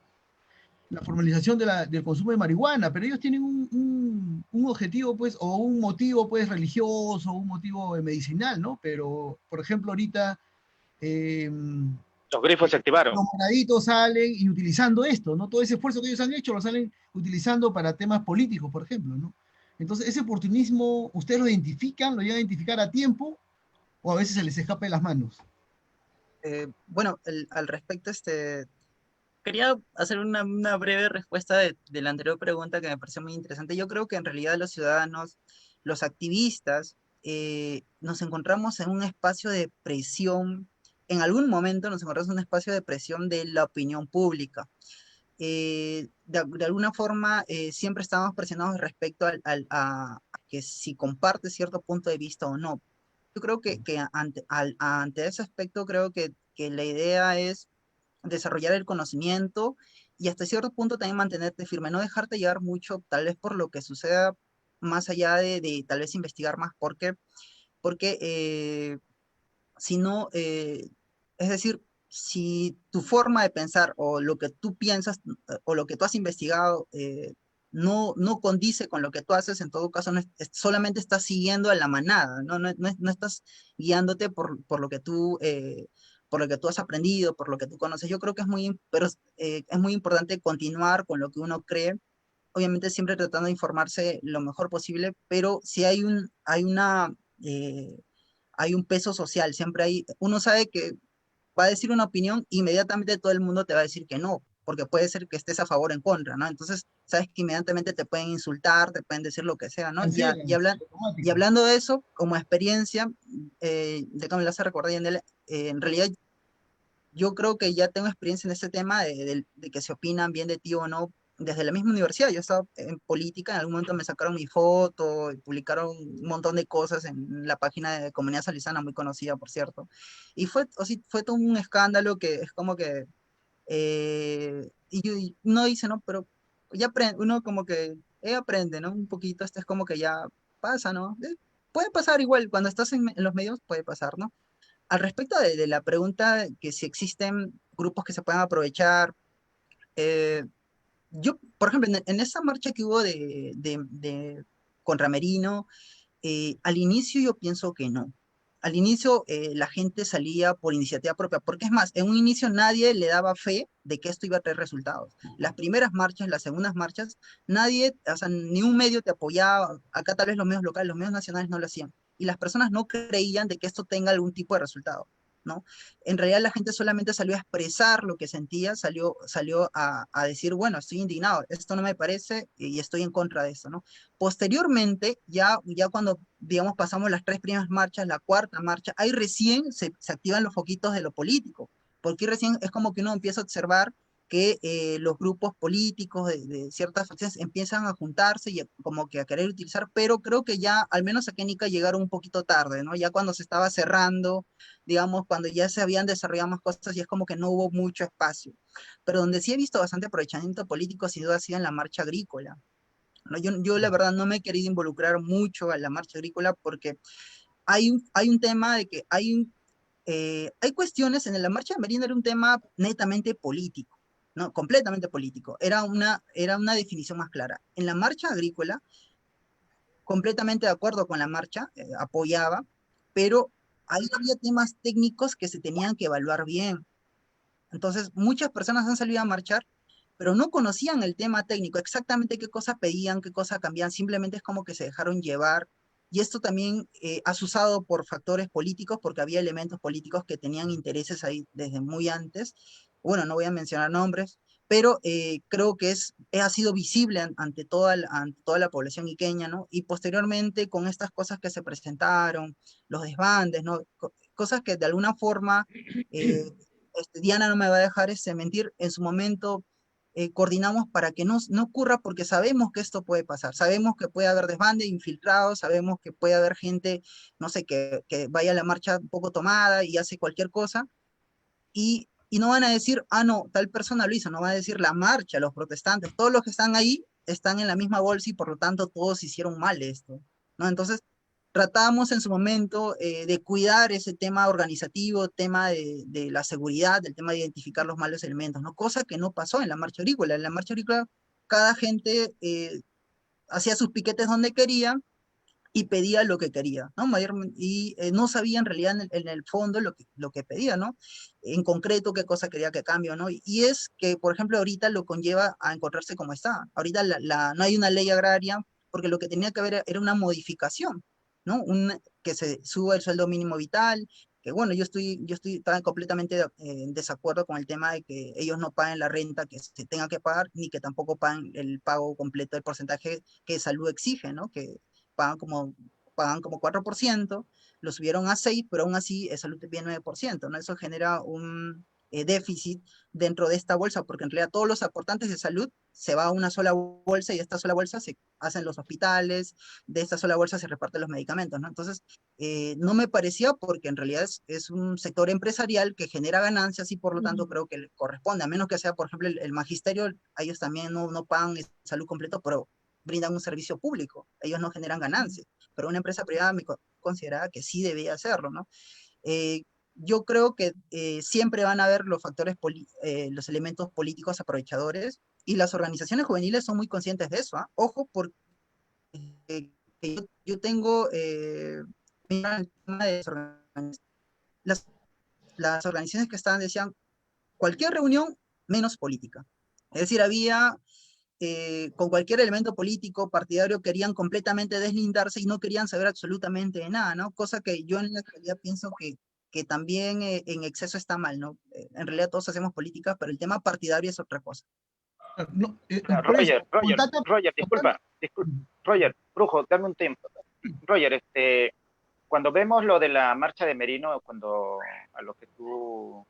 formalización del consumo de marihuana, pero ellos tienen un objetivo, pues, o un motivo, pues, religioso, un motivo medicinal, ¿no? Pero, por ejemplo, ahorita los grifos se activaron. Los moraditos salen y utilizando esto, ¿no? Todo ese esfuerzo que ellos han hecho lo salen utilizando para temas políticos, por ejemplo, ¿no? Entonces, ese oportunismo, ¿ustedes lo identifican, lo llegan a identificar a tiempo o a veces se les escapa de las manos? Bueno, al respecto, quería hacer una breve respuesta de la anterior pregunta que me pareció muy interesante. Yo creo que en realidad los ciudadanos, los activistas, nos encontramos en un espacio de presión, en algún momento nos encontramos en un espacio de presión de la opinión pública. De alguna forma, siempre estamos presionados respecto a que si comparte cierto punto de vista o no. Yo creo que ante ese aspecto, creo que la idea es desarrollar el conocimiento y hasta cierto punto también mantenerte firme, no dejarte llevar mucho, tal vez por lo que suceda, más allá de tal vez investigar más, porque si no, es decir, si tu forma de pensar o lo que tú piensas o lo que tú has investigado no condice con lo que tú haces, en todo caso solamente estás siguiendo a la manada, no estás guiándote por lo que por lo que tú has aprendido, por lo que tú conoces. Yo creo que es muy importante continuar con lo que uno cree, obviamente siempre tratando de informarse lo mejor posible, pero si eh, hay un peso social, uno sabe que va a decir una opinión, inmediatamente todo el mundo te va a decir que no, porque puede ser que estés a favor o en contra, ¿no? Entonces, sabes que inmediatamente te pueden insultar, te pueden decir lo que sea, ¿no? Y Automático. hablando de eso, como experiencia, de que me lo hace recordar, Yanela, en realidad yo creo que ya tengo experiencia en este tema de que se opinan bien de ti o no desde la misma universidad. Yo estaba en política, en algún momento me sacaron mi foto, y publicaron un montón de cosas en la página de Comunidad Salizana, muy conocida, por cierto. Y fue todo un escándalo que es como que, y uno dice, ¿no? Pero ya aprende, uno como que aprende, ¿no? Un poquito, esto es como que ya pasa, ¿no? Puede pasar igual, cuando estás en los medios puede pasar, ¿no? Al respecto de la pregunta que si existen grupos que se puedan aprovechar, eh, yo, por ejemplo, en esa marcha que hubo contra Merino, al inicio yo pienso que no. Al inicio la gente salía por iniciativa propia, porque es más, en un inicio nadie le daba fe de que esto iba a traer resultados. Las primeras marchas, las segundas marchas, nadie, o sea, ni un medio te apoyaba. Acá tal vez los medios locales, los medios nacionales no lo hacían. Y las personas no creían de que esto tenga algún tipo de resultado, ¿no? En realidad la gente solamente salió a expresar lo que sentía, salió a decir, bueno, estoy indignado, esto no me parece y estoy en contra de esto, ¿no? Posteriormente, ya cuando, digamos, pasamos las tres primeras marchas, la cuarta marcha, ahí recién se activan los foquitos de lo político, porque recién es como que uno empieza a observar que los grupos políticos de ciertas facciones empiezan a juntarse y como que a querer utilizar, pero creo que ya, al menos aquí en Ica, llegaron un poquito tarde, ¿no? Ya cuando se estaba cerrando, digamos, cuando ya se habían desarrollado más cosas y es como que no hubo mucho espacio. Pero donde sí he visto bastante aprovechamiento político, sin duda, ha sido en la marcha agrícola, ¿no? Yo la verdad no me he querido involucrar mucho a la marcha agrícola porque hay un tema de que hay cuestiones, en la marcha de Merino era un tema netamente político, ¿no? Completamente político. Era una definición más clara. En la marcha agrícola, completamente de acuerdo con la marcha, apoyaba, pero ahí había temas técnicos que se tenían que evaluar bien. Entonces, muchas personas han salido a marchar, pero no conocían el tema técnico, exactamente qué cosa pedían, qué cosa cambiaban, simplemente es como que se dejaron llevar. Y esto también asusado por factores políticos, porque había elementos políticos que tenían intereses ahí desde muy antes. Bueno, no voy a mencionar nombres, pero creo que ha sido visible ante toda la población iqueña, ¿no? Y posteriormente con estas cosas que se presentaron, los desbandes, ¿no? Cosas que de alguna forma Diana no me va a dejar mentir, en su momento coordinamos para que no ocurra porque sabemos que esto puede pasar, sabemos que puede haber desbande, infiltrados, sabemos que puede haber gente, no sé, que vaya a la marcha un poco tomada y hace cualquier cosa y no van a decir, ah, no, tal persona lo hizo, no van a decir la marcha, los protestantes, todos los que están ahí están en la misma bolsa y por lo tanto todos hicieron mal esto, ¿no? Entonces, tratamos en su momento de cuidar ese tema organizativo, tema de la seguridad, del tema de identificar los malos elementos, ¿no? Cosa que no pasó en la marcha agrícola. En la marcha agrícola, cada gente hacía sus piquetes donde quería y pedía lo que quería, ¿no? Y no sabía en realidad en el fondo lo que pedía, ¿no? En concreto qué cosa quería que cambie, ¿no? Y es que, por ejemplo, ahorita lo conlleva a encontrarse como está. Ahorita no hay una ley agraria, porque lo que tenía que haber era una modificación, ¿no? Que se suba el sueldo mínimo vital, que bueno, yo estoy completamente en desacuerdo con el tema de que ellos no paguen la renta que se tenga que pagar, ni que tampoco paguen el pago completo del porcentaje que salud exige, ¿no? Que pagan como 4%, lo subieron a 6%, pero aún así salud te pide 9%, ¿no? Eso genera un déficit dentro de esta bolsa, porque en realidad todos los aportantes de salud se va a una sola bolsa y esta sola bolsa se hacen los hospitales, de esta sola bolsa se reparten los medicamentos, ¿no? Entonces, no me parecía porque en realidad es un sector empresarial que genera ganancias y por lo tanto creo que le corresponde, a menos que sea, por ejemplo, el magisterio, ellos también no pagan salud completo, pero brindan un servicio público, ellos no generan ganancias, pero una empresa privada me consideraba que sí debía hacerlo, ¿no? Yo creo que siempre van a haber los factores, los elementos políticos aprovechadores, y las organizaciones juveniles son muy conscientes de eso, ¿ah? Ojo, porque yo tengo, mira, el tema de las organizaciones que estaban decían cualquier reunión menos política. Es decir, había con cualquier elemento político, partidario, querían completamente deslindarse y no querían saber absolutamente de nada, ¿no? Cosa que yo en la actualidad pienso que también en exceso está mal, ¿no? En realidad todos hacemos política, pero el tema partidario es otra cosa. No, por eso, Roger, disculpa, Roger, Brujo, dame un tiempo. Roger, cuando vemos lo de la marcha de Merino, a lo que tú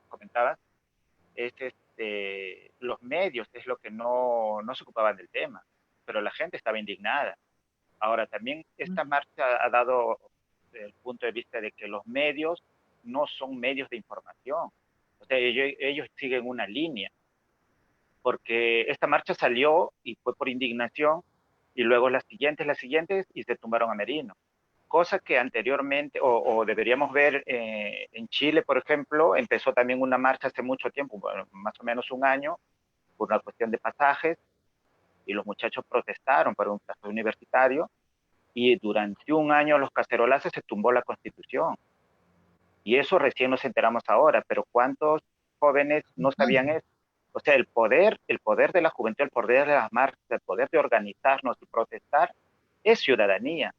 comentabas, es los medios es lo que no se ocupaban del tema, pero la gente estaba indignada. Ahora, también esta marcha ha dado el punto de vista de que los medios no son medios de información. O sea, ellos siguen una línea, porque esta marcha salió y fue por indignación, y luego las siguientes, y se tumbaron a Merino. Cosa que anteriormente, o deberíamos ver en Chile, por ejemplo, empezó también una marcha hace mucho tiempo, bueno, más o menos un año, por una cuestión de pasajes, y los muchachos protestaron por un pasaje universitario, y durante un año los cacerolazos se tumbó la Constitución. Y eso recién nos enteramos ahora, pero ¿cuántos jóvenes no sabían eso? O sea, el poder de la juventud, el poder de las marchas, el poder de organizarnos y protestar, es ciudadanía.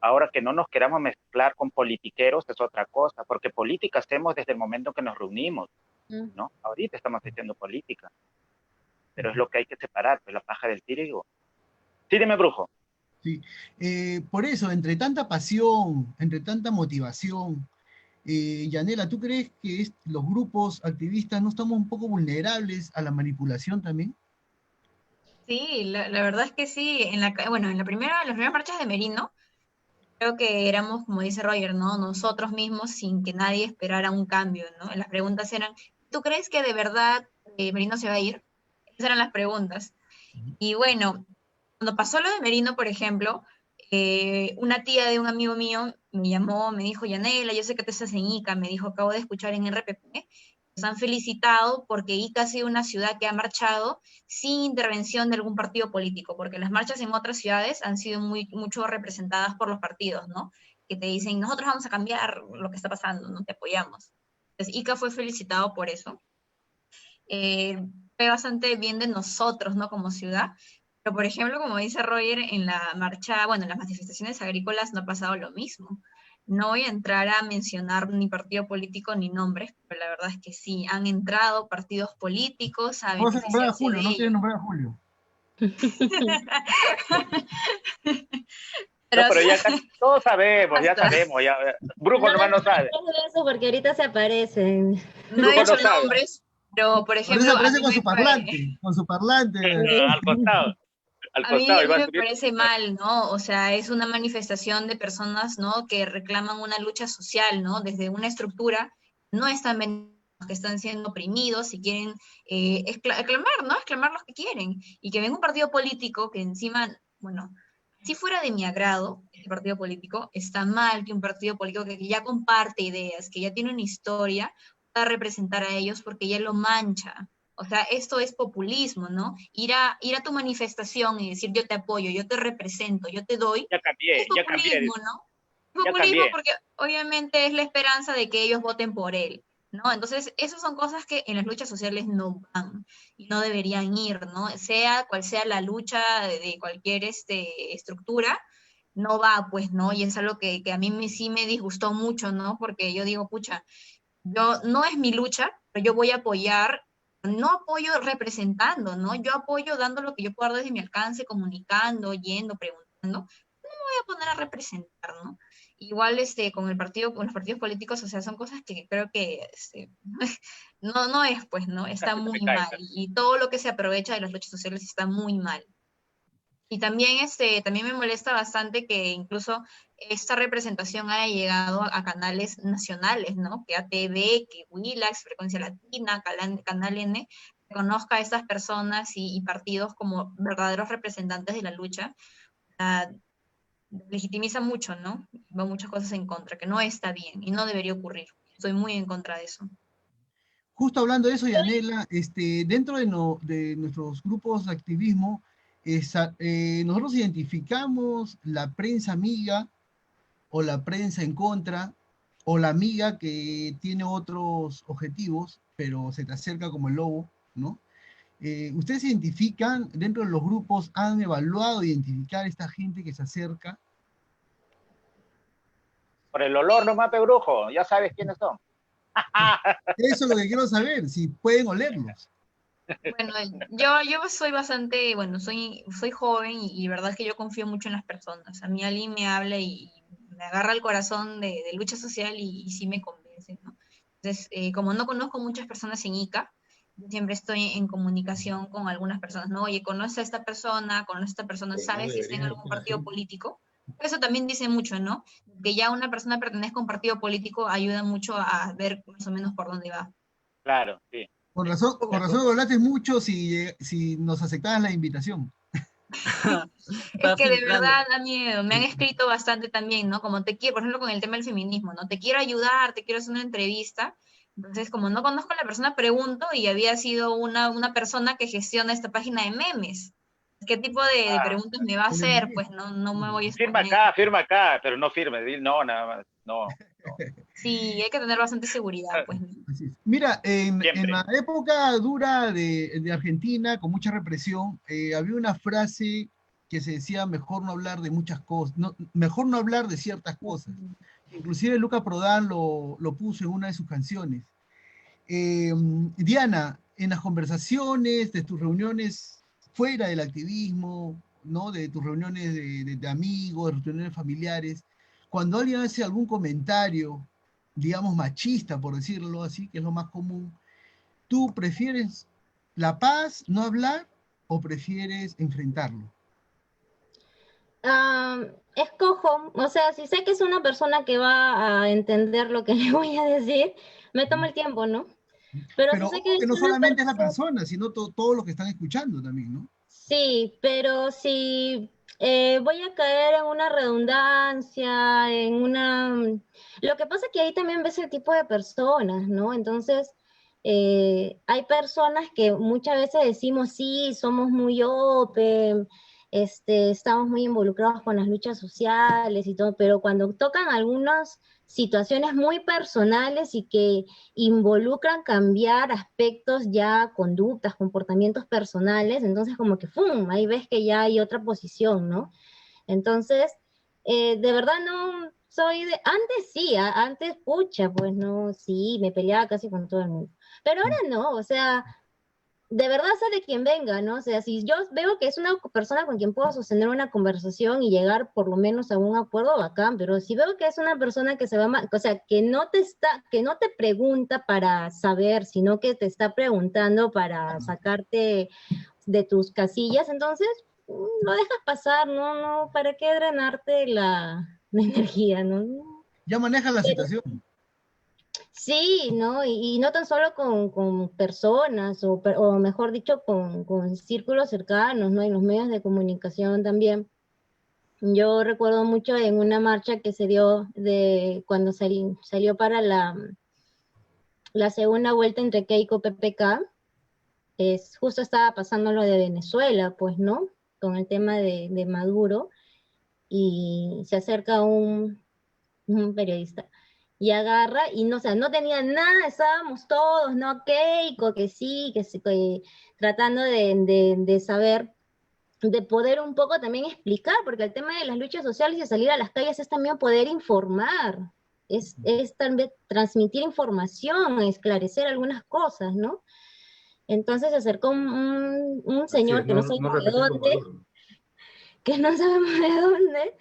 Ahora, que no nos queramos mezclar con politiqueros es otra cosa, porque política hacemos desde el momento que nos reunimos, ¿no? Ahorita estamos haciendo política, pero es lo que hay que separar, pues la paja del trigo. Sí, dime, Brujo. Sí, por eso, entre tanta pasión, entre tanta motivación, Yanela, ¿tú crees que los grupos activistas no estamos un poco vulnerables a la manipulación también? Sí, la verdad es que sí. En las primeras marchas de Merino, creo que éramos, como dice Roger, ¿no? Nosotros mismos sin que nadie esperara un cambio, ¿no? Las preguntas eran, ¿tú crees que de verdad Merino se va a ir? Esas eran las preguntas. Y bueno, cuando pasó lo de Merino, por ejemplo, una tía de un amigo mío me llamó, me dijo, Yanela, yo sé que tú estás en Ica, me dijo, acabo de escuchar en RPP, nos han felicitado porque Ica ha sido una ciudad que ha marchado sin intervención de algún partido político, porque las marchas en otras ciudades han sido mucho representadas por los partidos, ¿no? Que te dicen, nosotros vamos a cambiar lo que está pasando, no te apoyamos. Entonces, Ica fue felicitado por eso. Fue bastante bien de nosotros, ¿no? Como ciudad. Pero, por ejemplo, como dice Roger, en la marcha, bueno, en las manifestaciones agrícolas no ha pasado lo mismo. No voy a entrar a mencionar ni partido político ni nombres, pero la verdad es que sí, han entrado partidos políticos a No se nombrar a beneficiarse Julio, de no se ellos. nombrar a Julio. Pero ya todos sabemos, ya sabemos. Ya. Brujo nomás no sabe. Eso porque ahorita se aparecen. No he dicho nombres, pero, por ejemplo, Por eso aparece con su parlante. Al costado. A mí me parece mal, ¿no? O sea, es una manifestación de personas, ¿no? Que reclaman una lucha social, ¿no? Desde una estructura, no están que están siendo oprimidos y quieren exclamar, ¿no? Exclamar lo que quieren. Y que venga un partido político que encima, bueno, si fuera de mi agrado, el partido político, está mal que un partido político que ya comparte ideas, que ya tiene una historia, pueda representar a ellos porque ya lo mancha. O sea, esto es populismo, ¿no? Ir a tu manifestación y decir yo te apoyo, yo te represento, yo te doy. Ya cambié, es populismo, ¿no? Es populismo porque obviamente es la esperanza de que ellos voten por él, ¿no? Entonces, esas son cosas que en las luchas sociales no van y no deberían ir, ¿no? Sea cual sea la lucha de cualquier estructura, no va, pues, ¿no? Y es algo que a mí sí me disgustó mucho, ¿no? Porque yo digo, pucha, yo no es mi lucha, pero yo voy a apoyar, no apoyo representando, ¿no? Yo apoyo dando lo que yo puedo dar desde mi alcance, comunicando, yendo, preguntando, voy a poner a representar, ¿no? Igual con el partido, con los partidos políticos, o sea, son cosas que creo que no es, pues, ¿no? Está muy mal. Y todo lo que se aprovecha de las luchas sociales está muy mal. Y también, también me molesta bastante que incluso esta representación haya llegado a canales nacionales, ¿no? Que ATV, que Willax, Frecuencia Latina, Canal N, reconozca a estas personas y partidos como verdaderos representantes de la lucha. Legitimiza mucho, ¿no? Va muchas cosas en contra, que no está bien y no debería ocurrir. Estoy muy en contra de eso. Justo hablando de eso, Yanela, dentro de nuestros grupos de activismo, nosotros identificamos la prensa amiga o la prensa en contra, o la amiga que tiene otros objetivos, pero se te acerca como el lobo, ¿no? ¿Ustedes identifican, dentro de los grupos, han evaluado identificar esta gente que se acerca? Por el olor nomás, pe brujo, ya sabes quiénes son. Eso es lo que quiero saber, si pueden olerlos. Bueno, yo soy bastante, bueno, soy joven y verdad es que yo confío mucho en las personas. A mí alguien me habla y me agarra el corazón de lucha social y sí me convence, ¿no? Entonces, como no conozco muchas personas en Ica, yo siempre estoy en comunicación con algunas personas, ¿no? Oye, conoce a esta persona, ¿sabes si está en algún partido político? Eso también dice mucho, ¿no? Que ya una persona pertenezca a un partido político ayuda mucho a ver más o menos por dónde va. Claro, sí. Con razón hablaste mucho si nos aceptabas la invitación. Es que de verdad da miedo, me han escrito bastante también, ¿no? Como te quiero, por ejemplo, con el tema del feminismo, ¿no? Te quiero ayudar, te quiero hacer una entrevista. Entonces, como no conozco a la persona, pregunto y había sido una persona que gestiona esta página de memes. ¿Qué tipo de preguntas me va a hacer? Pues no me voy a exponer. Firma acá, pero no firme, no, nada más, no. Sí, hay que tener bastante seguridad, pues. Mira, en la época dura de Argentina, con mucha represión, había una frase que se decía mejor no hablar de muchas cosas, mejor no hablar de ciertas cosas. Inclusive Luca Prodan lo puso en una de sus canciones. Diana, en las conversaciones de tus reuniones fuera del activismo, ¿no? De tus reuniones de amigos, de tus reuniones familiares, cuando alguien hace algún comentario, digamos machista, por decirlo así, que es lo más común, ¿tú prefieres la paz, no hablar, o prefieres enfrentarlo? Escojo, o sea, si sé que es una persona que va a entender lo que le voy a decir, me tomo el tiempo, ¿no? Pero si sé que no es solamente es la persona, sino todos los que están escuchando también, ¿no? Sí, pero si voy a caer en una redundancia, en una... Lo que pasa es que ahí también ves el tipo de personas, ¿no? Entonces, hay personas que muchas veces decimos, sí, somos muy open, estamos muy involucrados con las luchas sociales y todo, pero cuando tocan algunas situaciones muy personales y que involucran cambiar aspectos ya, conductas, comportamientos personales, entonces como que ¡fum! Ahí ves que ya hay otra posición, ¿no? Entonces, de verdad no soy de... Antes sí, antes, pucha, pues no, sí, me peleaba casi con todo el mundo. Pero ahora no, o sea, de verdad sé de quién venga, ¿no? O sea, si yo veo que es una persona con quien puedo sostener una conversación y llegar por lo menos a un acuerdo, bacán, pero si veo que es una persona que se va, o sea, que no te pregunta para saber, sino que te está preguntando para sacarte de tus casillas, entonces lo dejas pasar, ¿no? ¿Para qué drenarte la energía, no? Ya manejas la situación. Sí, ¿no? Y no tan solo con personas, o mejor dicho, con círculos cercanos, ¿no? En los medios de comunicación también. Yo recuerdo mucho en una marcha que se dio cuando salió para la segunda vuelta entre Keiko y PPK, justo estaba pasando lo de Venezuela, pues, ¿no? Con el tema de Maduro, y se acerca un periodista y agarra y no, o sea, no tenía nada, estábamos todos, ¿no? Keiko, que sí, que tratando de saber, de poder un poco también explicar, porque el tema de las luchas sociales y de salir a las calles es también poder informar, es también transmitir información, esclarecer algunas cosas, ¿no? Entonces se acercó un Así señor es, que no no, sabemos no de repetir lo dónde, maduro. que no sabemos de dónde,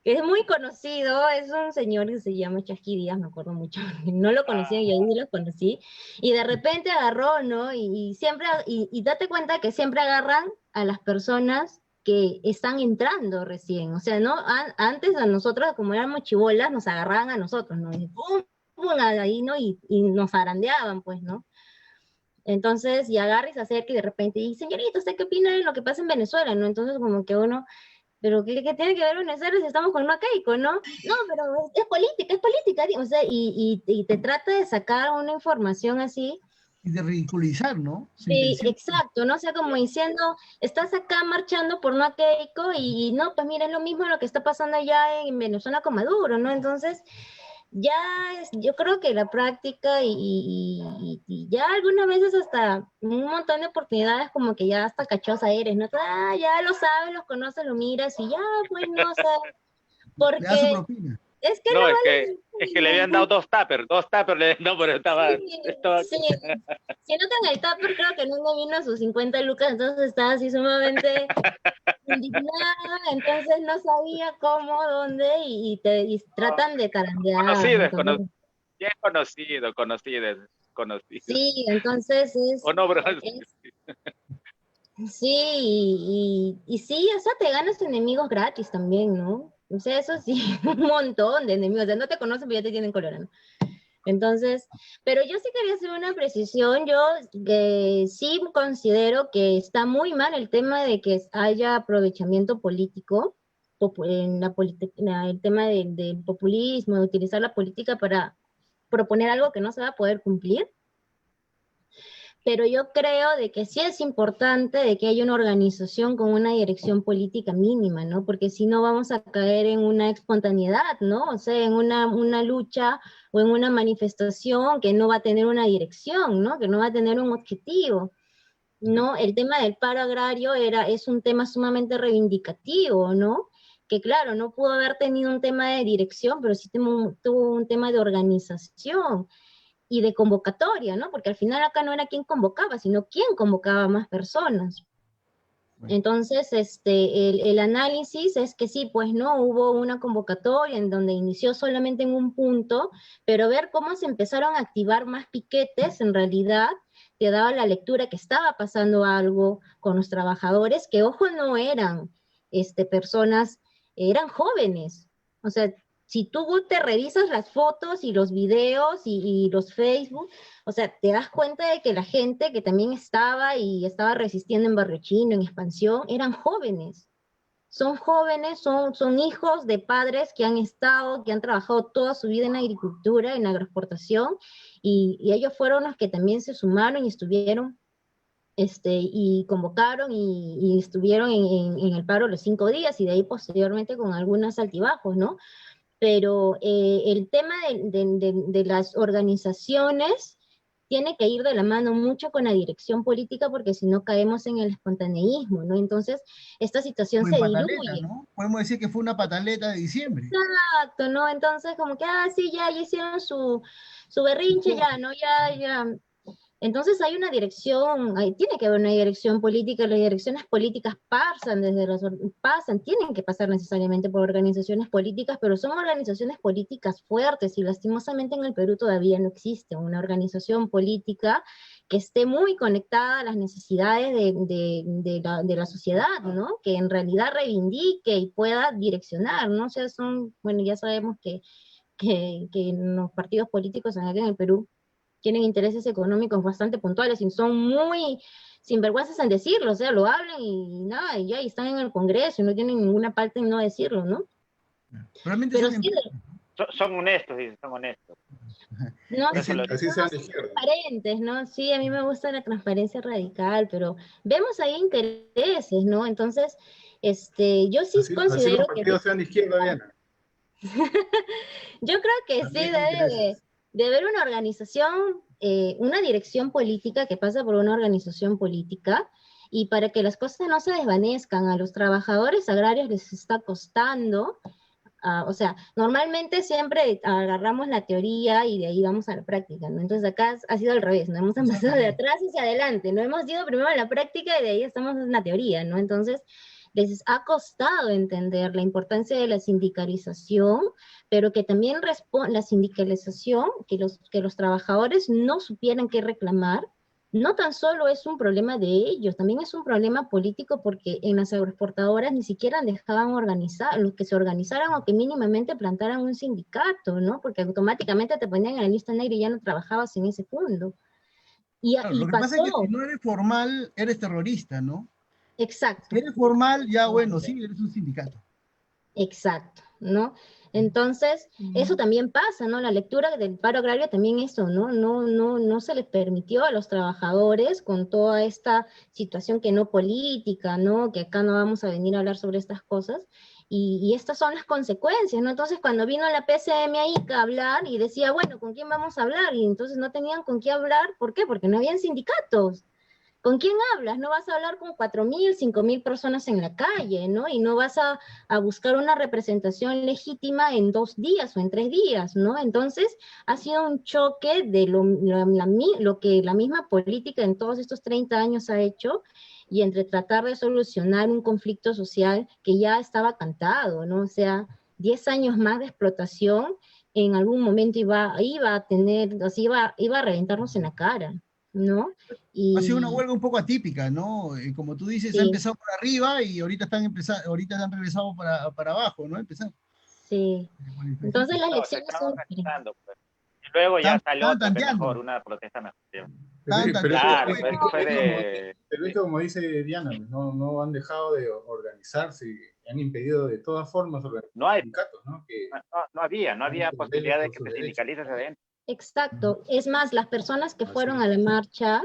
que es muy conocido, es un señor que se llama Chasqui Díaz, me acuerdo mucho, no lo conocía y ahí lo conocí, y de repente agarró, ¿no? Y siempre, y date cuenta que siempre agarran a las personas que están entrando recién, o sea, ¿no? Antes a nosotros, como éramos chibolas, nos agarraban a nosotros, ¿no? Y pum, pum, ahí, ¿no? Y nos zarandeaban, pues, ¿no? Entonces, y agarra y se acerca y de repente, y señorita, ¿usted qué opina de lo que pasa en Venezuela, no? Entonces, como que uno, pero ¿qué tiene que ver Venezuela si estamos con una Keiko, no? No, pero es política, o sea, y te trata de sacar una información así. Y de ridiculizar, ¿no? Su Sí, intención. exacto, ¿no? O sea, como diciendo, estás acá marchando por no Keiko y no, pues mira, es lo mismo lo que está pasando allá en Venezuela con Maduro, ¿no? Entonces, ya yo creo que la práctica y ya algunas veces hasta un montón de oportunidades como que ya hasta cachosa eres, ¿no? Ya lo sabes, los conoces, lo miras y ya, pues no, o sea, Le da su porque propina. es que no No, es que le habían vale. dado dos tuppers, no, pero estaba, Sí, si no tengo el tupper, creo que no me vino sus 50 lucas, entonces estaba así sumamente indignada, entonces no sabía cómo, dónde, y tratan de tarandear, conocido, ¿no? es conocido, También. bien conocido. Sí, entonces O no, bro. sí, y sí, o sea, te ganas enemigos gratis también, ¿no? O sea, eso sí, un montón de enemigos, o sea, no te conocen, pero ya te tienen colorado. Entonces, pero yo sí quería hacer una precisión, yo sí considero que está muy mal el tema de que haya aprovechamiento político, en la el tema del populismo, de utilizar la política para proponer algo que no se va a poder cumplir, pero yo creo de que sí es importante de que haya una organización con una dirección política mínima, ¿no? Porque si no vamos a caer en una espontaneidad, ¿no? O sea, en una lucha o en una manifestación que no va a tener una dirección, ¿no? Que no va a tener un objetivo. ¿No? El tema del paro agrario es un tema sumamente reivindicativo, ¿no? Que claro, no pudo haber tenido un tema de dirección, pero sí tuvo un tema de organización y de convocatoria, ¿no? Porque al final acá no era quién convocaba, sino quién convocaba más personas. Entonces, el análisis es que sí, pues no, hubo una convocatoria en donde inició solamente en un punto, pero ver cómo se empezaron a activar más piquetes, en realidad, te daba la lectura que estaba pasando algo con los trabajadores, que ojo, no eran personas, eran jóvenes. O sea, si tú te revisas las fotos y los videos y los Facebook, o sea, te das cuenta de que la gente que también estaba resistiendo en Barrio Chino, en Expansión, eran jóvenes. Son jóvenes, son hijos de padres que han trabajado toda su vida en agricultura, en agroexportación, y ellos fueron los que también se sumaron y estuvieron, y convocaron y estuvieron en el paro los 5 días, y de ahí posteriormente con algunos altibajos, ¿no? Pero el tema de las organizaciones tiene que ir de la mano mucho con la dirección política porque si no caemos en el espontaneísmo, ¿no? Entonces, esta situación O en se pataleta, diluye. ¿no? Podemos decir que fue una pataleta de diciembre. Exacto, ¿no? Entonces, como que, sí, ya hicieron su berrinche, ya, ¿no? Ya. Entonces hay una dirección, tiene que haber una dirección política, las direcciones políticas tienen que pasar necesariamente por organizaciones políticas, pero son organizaciones políticas fuertes y lastimosamente en el Perú todavía no existe una organización política que esté muy conectada a las necesidades de la sociedad, ¿no? Que en realidad reivindique y pueda direccionar, ¿no? O sea, bueno, ya sabemos que los partidos políticos aquí en el Perú tienen intereses económicos bastante puntuales y son muy sinvergüenzas en decirlo, o sea, lo hablan y nada, y ya y están en el Congreso y no tienen ninguna parte en no decirlo, ¿no? Realmente Pero son sí, Son honestos, dicen, son honestos. no, Por eso sí, lo Así digo. sean son de izquierda. transparentes, ¿no? Sí, a mí me gusta la transparencia radical, pero vemos ahí intereses, ¿no? Entonces, yo sí Así los considero que partidos sean de izquierda, Diana. Yo creo que sí También debe intereses. de haber una organización, una dirección política que pasa por una organización política, y para que las cosas no se desvanezcan, a los trabajadores agrarios les está costando. O sea, normalmente siempre agarramos la teoría y de ahí vamos a la práctica, ¿no? Entonces acá ha sido al revés, ¿no? Hemos empezado de atrás hacia adelante, ¿no? Hemos ido primero a la práctica y de ahí estamos en la teoría, ¿no? Entonces les ha costado entender la importancia de la sindicalización, pero que también la sindicalización, que los trabajadores no supieran qué reclamar, no tan solo es un problema de ellos, también es un problema político, porque en las agroexportadoras ni siquiera dejaban organizar, los que se organizaran o que mínimamente plantaran un sindicato, ¿no? Porque automáticamente te ponían en la lista negra y ya no trabajabas en ese fondo. Claro, Y lo que pasa es que si pasó, no eres formal, eres terrorista, ¿no? Si exacto. eres formal, ya bueno, sí, eres un sindicato. Exacto, ¿no? Entonces, eso también pasa, ¿no? La lectura del paro agrario también eso, ¿no? No se les permitió a los trabajadores con toda esta situación que no política, ¿no? Que acá no vamos a venir a hablar sobre estas cosas. Y estas son las consecuencias, ¿no? Entonces, cuando vino la PCM ahí a hablar y decía, bueno, ¿con quién vamos a hablar? Y entonces no tenían con quién hablar, ¿por qué? Porque no habían sindicatos. ¿Con quién hablas? No vas a hablar con 4.000, 5.000 personas en la calle, ¿no? Y no vas a buscar una representación legítima en 2 días o en 3 días, ¿no? Entonces, ha sido un choque de lo que la misma política en todos estos 30 años ha hecho, y entre tratar de solucionar un conflicto social que ya estaba cantado, ¿no? O sea, 10 años más de explotación, en algún momento iba a tener, así iba a reventarnos en la cara, ¿no? Ha sido una Y huelga un poco atípica, ¿no? Como tú dices, ha sí, empezado por arriba y ahorita ahorita han regresado para abajo, ¿no? Empezar. sí. Entonces las No, se lecciones estaba son organizando, pues. Y luego ya sale Estaban otra que tanteando, mejor, una protesta mejor. estaban Pero es tanteando. que, Claro, Oye, pero es que fue de... pero es que como dice Diana, pues, no han dejado de organizarse y han impedido de todas formas organizar No hay, sindicatos, ¿no? Que no había pelean posibilidad de por que sus te derechos. sindicalices adentro. exacto. Es más, las personas que Así fueron es. a la marcha,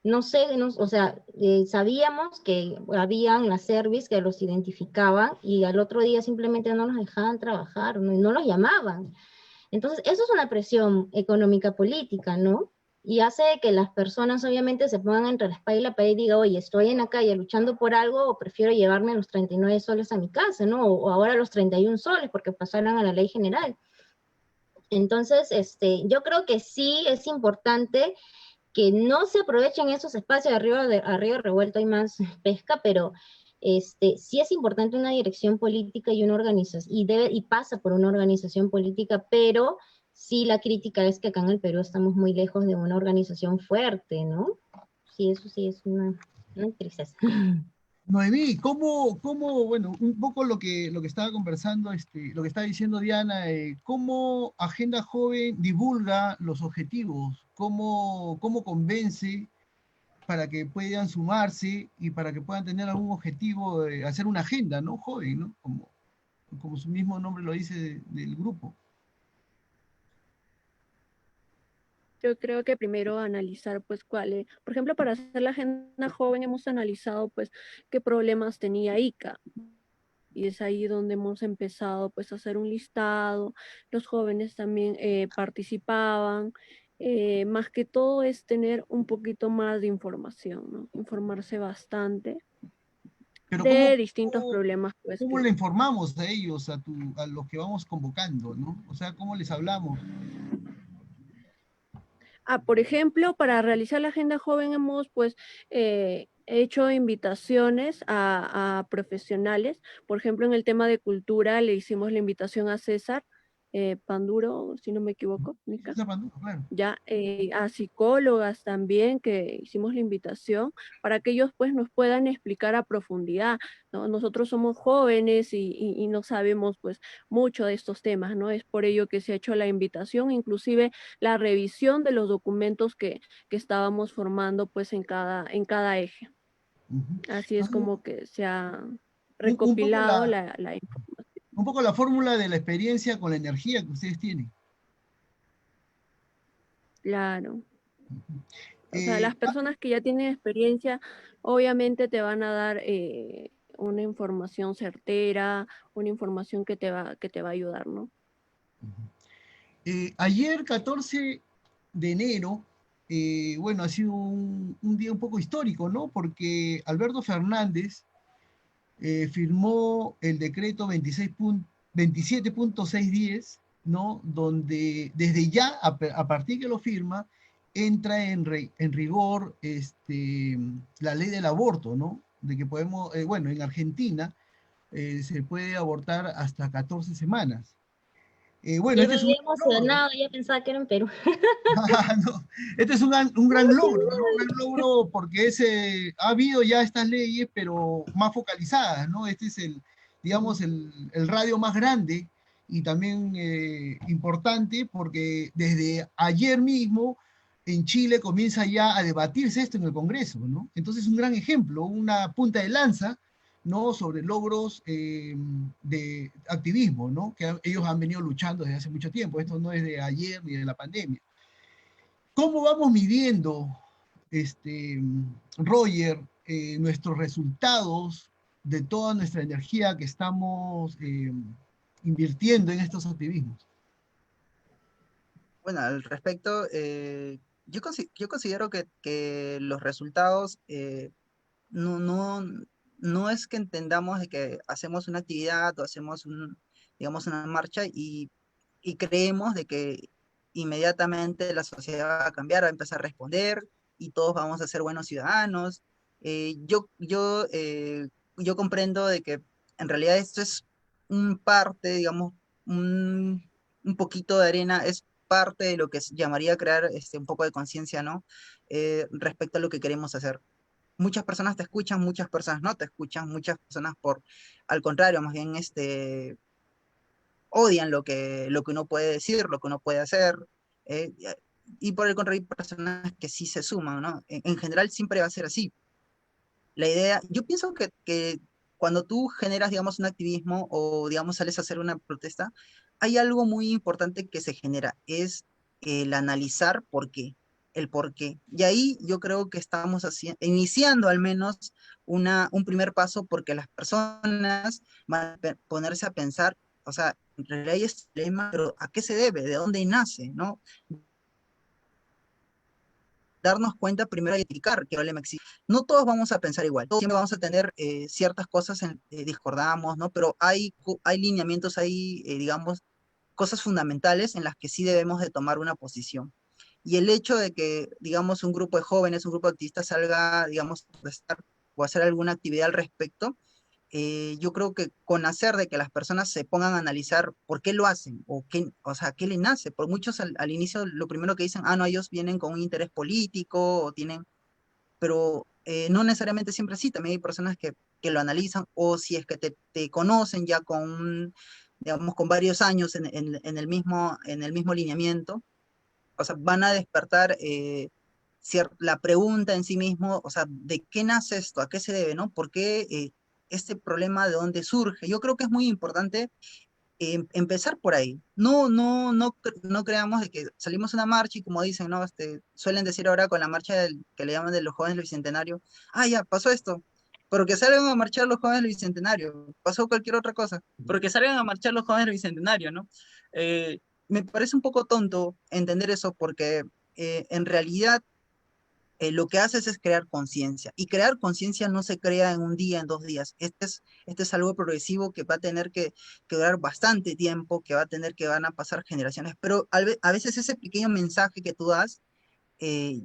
no sé, o sea, sabíamos que habían las service que los identificaban, y al otro día simplemente no los dejaban trabajar, no los llamaban. Entonces, eso es una presión económica política, ¿no? Y hace que las personas obviamente se pongan entre la espalda y la pared y digan, oye, estoy en la calle luchando por algo, o prefiero llevarme los 39 soles a mi casa, ¿no? O ahora los 31 soles porque pasaron a la ley general. Entonces, yo creo que sí es importante que no se aprovechen esos espacios. Arriba revuelto hay más pesca, pero sí es importante una dirección política y una organización, y pasa por una organización política, pero sí, la crítica es que acá en el Perú estamos muy lejos de una organización fuerte, ¿no? Sí, eso sí es una tristeza. Noemí, bueno, un poco lo que estaba conversando, lo que estaba diciendo Diana, cómo Agenda Joven divulga los objetivos, cómo convence para que puedan sumarse y para que puedan tener algún objetivo, hacer una agenda, ¿no? Joven, ¿no? Como su mismo nombre lo dice del grupo. Yo creo que primero analizar, pues, por ejemplo, para hacer la agenda joven hemos analizado, pues, qué problemas tenía ICA. Y es ahí donde hemos empezado, pues, a hacer un listado. Los jóvenes también participaban. Más que todo es tener un poquito más de información, ¿no? Informarse bastante Pero de distintos problemas, pues, cómo le informamos a ellos, a los que vamos convocando, ¿no? O sea, ¿cómo les hablamos? Por ejemplo, para realizar la agenda joven hemos, pues, hecho invitaciones a profesionales. Por ejemplo, en el tema de cultura le hicimos la invitación a César Panduro, si no me equivoco, Nica. Claro. Ya, a psicólogas también, que hicimos la invitación para que ellos, pues, nos puedan explicar a profundidad, ¿no? Nosotros somos jóvenes y no sabemos, pues, mucho de estos temas, ¿no? Es por ello que se ha hecho la invitación, inclusive la revisión de los documentos que estábamos formando, pues, en cada eje. Así es Entonces, como que se ha un poco recopilado la información. un poco la fórmula de la experiencia con la energía que ustedes tienen. Claro. O sea, Eh, las personas que ya tienen experiencia, obviamente te van a dar una información certera, una información que te va a ayudar, ¿no? Ayer, 14 de enero, bueno, ha sido un día un poco histórico, ¿no? Porque Alberto Fernández firmó el decreto 27.610, ¿no? Donde desde ya, a partir que lo firma, entra en rigor la ley del aborto, ¿no? De que podemos, bueno, en Argentina se puede abortar hasta 14 semanas. Bueno, Yo me este es un había gran logro. emocionado, ya pensaba que era en Perú. No, este es un gran logro, ¿no? Un gran logro porque ha habido ya estas leyes, pero más focalizadas, ¿no? Este es digamos, el radio más grande y también importante porque desde ayer mismo en Chile comienza ya a debatirse esto en el Congreso, ¿no? Entonces, un gran ejemplo, una punta de lanza, ¿no? Sobre logros de activismo, ¿no? Que ellos han venido luchando desde hace mucho tiempo. Esto no es de ayer ni de la pandemia. ¿Cómo vamos midiendo, Roger, nuestros resultados de toda nuestra energía que estamos invirtiendo en estos activismos? Bueno, al respecto, yo considero que los resultados no, no, no es que entendamos de que hacemos una actividad o hacemos digamos, una marcha y creemos de que inmediatamente la sociedad va a cambiar, va a empezar a responder y todos vamos a ser buenos ciudadanos. Yo comprendo de que en realidad esto es un parte, digamos, un poquito de arena, es parte de lo que llamaría crear un poco de conciencia, ¿no? Respecto a lo que queremos hacer. Muchas personas te escuchan, muchas personas no te escuchan, muchas personas al contrario, más bien odian lo que uno puede decir, lo que uno puede hacer, eh, y por el contrario hay personas que sí se suman, ¿no? En general siempre va a ser así. La idea, yo pienso que cuando tú generas, digamos, un activismo o, digamos, sales a hacer una protesta, hay algo muy importante que se genera, es el analizar por qué, el por qué. Y ahí yo creo que estamos iniciando al menos un primer paso porque las personas van a ponerse a pensar, o sea, en realidad hay este problema, pero ¿a qué se debe? ¿De dónde nace? ¿No? Darnos cuenta primero de identificar qué problema existe. No todos vamos a pensar igual, todos siempre vamos a tener ciertas cosas discordamos, ¿no? Pero hay lineamientos, hay, digamos, cosas fundamentales en las que sí debemos de tomar una posición. Y el hecho de que, digamos, un grupo de jóvenes, un grupo de activistas salga, digamos, a protestar o hacer alguna actividad al respecto, yo creo que con hacer de que las personas se pongan a analizar por qué lo hacen o sea, qué le nace. Por muchos al inicio lo primero que dicen, ah, no, ellos vienen con un interés político o tienen, pero no necesariamente siempre así. También hay personas que lo analizan o si es que te conocen ya digamos, con varios años en el mismo lineamiento, o sea, van a despertar la pregunta en sí mismo, o sea, ¿de qué nace esto? ¿A qué se debe? ¿No? ¿Por qué este problema de dónde surge? Yo creo que es muy importante empezar por ahí. No creamos de que salimos a una marcha y como dicen, ¿no? Suelen decir ahora con la marcha que le llaman de los jóvenes del Bicentenario, ah, ya, pasó esto. Pero que salgan a marchar los jóvenes del Bicentenario, pasó cualquier otra cosa, pero que salgan a marchar los jóvenes del Bicentenario, ¿no? Eh, Me parece un poco tonto entender eso porque en realidad lo que haces es crear conciencia. Y crear conciencia no se crea en un día, en 2 días. Este es algo progresivo que va a tener que durar bastante tiempo, que va a tener que van a pasar generaciones. Pero a veces ese pequeño mensaje que tú das, eh,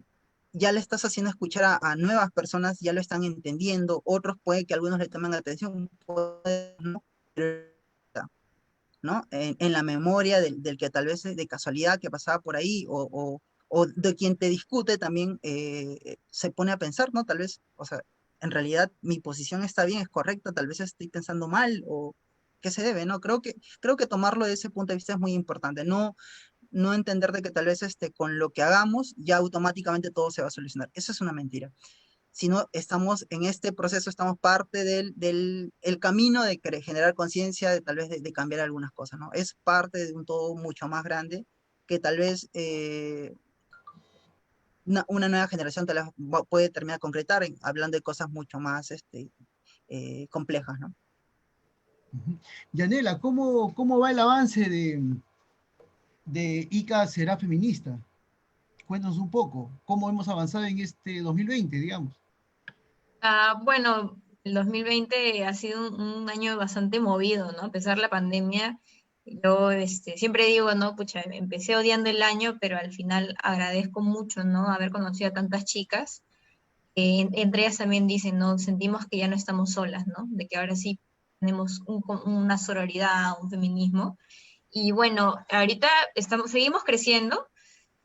ya le estás haciendo escuchar a nuevas personas, ya lo están entendiendo. Otros puede que algunos le tomen atención, puede no, ¿no? En la memoria del que tal vez de casualidad que pasaba por ahí o de quien te discute también se pone a pensar, ¿no? Tal vez, o sea, en realidad mi posición está bien, es correcta, tal vez estoy pensando mal o qué se debe, ¿no? Creo que tomarlo de ese punto de vista es muy importante, no entender de que tal vez con lo que hagamos ya automáticamente todo se va a solucionar. Eso es una mentira, sino estamos en este proceso, estamos parte del el camino de generar conciencia, de tal vez de cambiar algunas cosas, ¿no? Es parte de un todo mucho más grande que tal vez una nueva generación tal vez puede terminar de concretar hablando de cosas mucho más complejas, ¿no? Yanela, ¿cómo va el avance de Ica será feminista? Cuéntanos un poco, ¿cómo hemos avanzado en este 2020, digamos? Bueno, el 2020 ha sido un año bastante movido, ¿no? A pesar de la pandemia, yo siempre digo, ¿no? Pucha, empecé odiando el año, pero al final agradezco mucho, ¿no? Haber conocido a tantas chicas. Entre ellas también dicen, ¿no? Sentimos que ya no estamos solas, ¿no? De que ahora sí tenemos una sororidad, un feminismo. Y bueno, ahorita seguimos creciendo,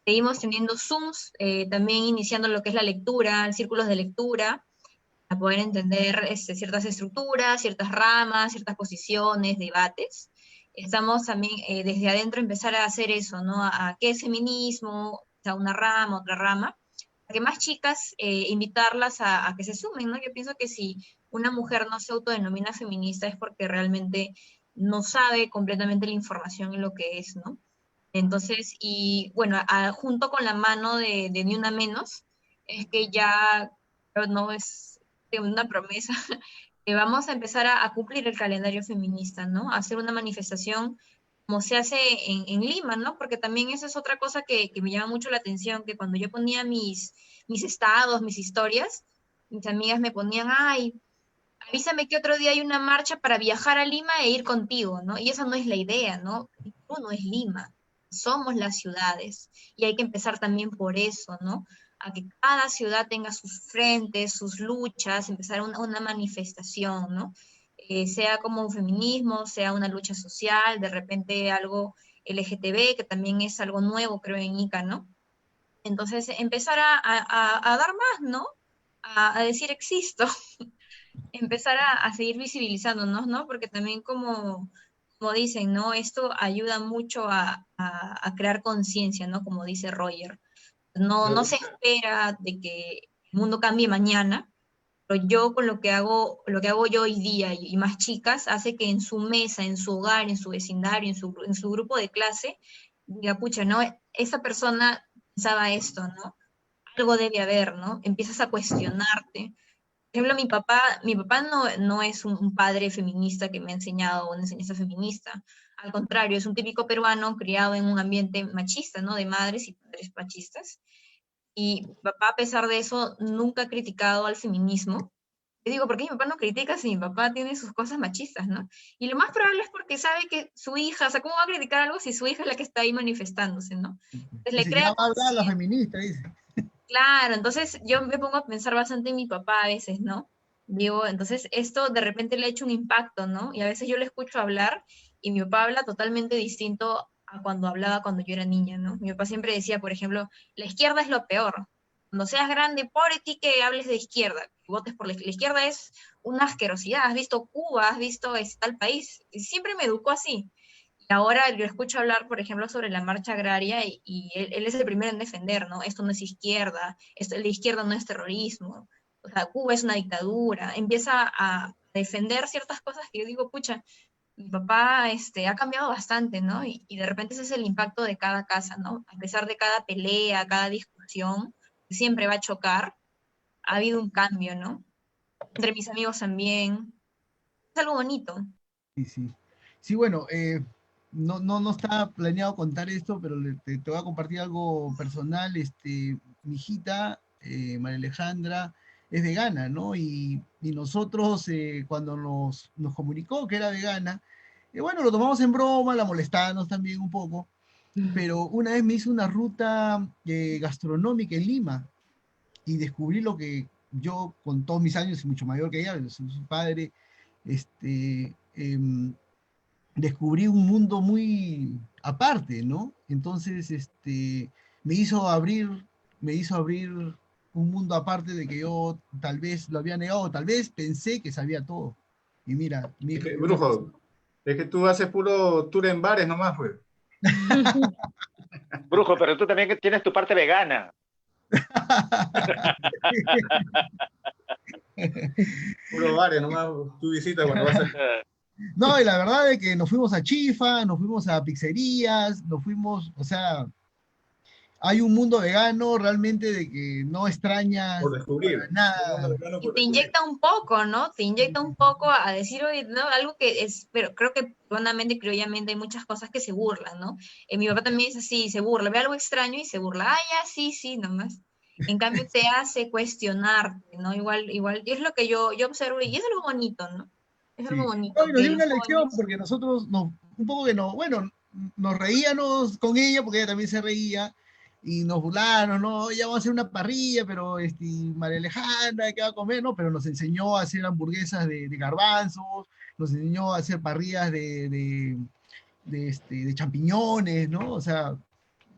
seguimos teniendo Zooms, también iniciando lo que es la lectura, círculos de lectura, para poder entender ciertas estructuras, ciertas ramas, ciertas posiciones, debates. Estamos también desde adentro empezar a hacer eso, ¿no? A qué es feminismo, o sea, una rama, otra rama, para que más chicas invitarlas a que se sumen, ¿no? Yo pienso que si una mujer no se autodenomina feminista es porque realmente no sabe completamente la información en lo que es, ¿no? Entonces, y bueno, junto con la mano de Ni Una Menos, es que ya no es una promesa, que vamos a empezar a cumplir el calendario feminista, ¿no? A hacer una manifestación como se hace en Lima, ¿no? Porque también eso es otra cosa que me llama mucho la atención, que cuando yo ponía mis estados, mis historias, mis amigas me ponían, ay, avísame que otro día hay una marcha para viajar a Lima e ir contigo, ¿no? Y esa no es la idea, ¿no? Perú no es Lima, somos las ciudades y hay que empezar también por eso, ¿no? A que cada ciudad tenga sus frentes, sus luchas, empezar una manifestación, ¿no? Sea como un feminismo, sea una lucha social, de repente algo LGTB, que también es algo nuevo, creo, en Ica, ¿no? Entonces, empezar a dar más, ¿no? A decir existo. Empezar a seguir visibilizándonos, ¿no? Porque también como dicen, ¿no? Esto ayuda mucho a crear conciencia, ¿no? Como dice Roger. No se espera de que el mundo cambie mañana, pero yo con lo que hago yo hoy día y más chicas, hace que en su mesa, en su hogar, en su vecindario, en su grupo de clase, diga, pucha, ¿no? Esa persona pensaba esto, ¿no? Algo debe haber, ¿no? Empiezas a cuestionarte. Por ejemplo, mi papá no es un padre feminista que me ha enseñado una enseñanza feminista. Al contrario, es un típico peruano criado en un ambiente machista, ¿no? De madres y padres machistas. Y mi papá, a pesar de eso, nunca ha criticado al feminismo. Yo digo, ¿por qué mi papá no critica si mi papá tiene sus cosas machistas, ¿no? Y lo más probable es porque sabe que su hija, o sea, ¿cómo va a criticar algo si su hija es la que está ahí manifestándose, ¿no? Entonces le Dice, ya crea va a hablar la conciencia. feminista, dice. Claro, entonces yo me pongo a pensar bastante en mi papá a veces, ¿no? Digo, entonces esto de repente le ha hecho un impacto, ¿no? Y a veces yo le escucho hablar y mi papá habla totalmente distinto a cuando hablaba cuando yo era niña, ¿no? Mi papá siempre decía, por ejemplo, la izquierda es lo peor. Cuando seas grande, pobre ti que hables de izquierda, que votes por la izquierda es una asquerosidad. Has visto Cuba, has visto tal país. Y siempre me educó así. Y ahora yo escucho hablar, por ejemplo, sobre la marcha agraria y él es el primero en defender, ¿no? Esto no es izquierda, la izquierda no es terrorismo, o sea, Cuba es una dictadura. Empieza a defender ciertas cosas que yo digo, pucha, mi papá ha cambiado bastante, ¿no? Y de repente ese es el impacto de cada casa, ¿no? A pesar de cada pelea, cada discusión, que siempre va a chocar, ha habido un cambio, ¿no? Entre mis amigos también. Es algo bonito. Sí, sí. Sí, bueno, no estaba planeado contar esto, pero te voy a compartir algo personal. Mi hijita, María Alejandra, es vegana, ¿no? Y nosotros, cuando nos comunicó que era vegana, bueno, lo tomamos en broma, la molestamos también un poco, pero una vez me hizo una ruta gastronómica en Lima y descubrí lo que yo, con todos mis años, y mucho mayor que ella, soy su padre, descubrí un mundo muy aparte, ¿no? Entonces, me hizo abrir un mundo aparte de que yo tal vez lo había negado, tal vez pensé que sabía todo. Y mira, mi Es hija que, tiene una Brujo, es que tú haces puro tour en bares nomás, pues. Brujo, pero tú también tienes tu parte vegana. Puro bares nomás, tú visitas cuando vas a... No, y la verdad es que nos fuimos a Chifa, nos fuimos a pizzerías, nos fuimos, o sea, hay un mundo vegano realmente de que no extrañas Por descubrir. para nada. Y te inyecta un poco, ¿no? Te inyecta un poco a decir, oye, ¿no? Algo que es, pero creo que hondamente, criollamente, hay muchas cosas que se burlan, ¿no? Mi papá también es así, se burla, ve algo extraño y se burla, ah, ya, sí, sí, nomás. En cambio, te hace cuestionarte, ¿no? Igual, y es lo que yo observo, y es algo bonito, ¿no? Es algo Sí. bonito No, y nos que dio los una lección jóvenes... porque nosotros un poco que no, bueno, nos reíamos con ella porque ella también se reía y nos burlaron, ¿no? Ya vamos a hacer una parrilla, pero María Alejandra, ¿qué va a comer? No, pero nos enseñó a hacer hamburguesas de garbanzos, nos enseñó a hacer parrillas de champiñones, ¿no? O sea,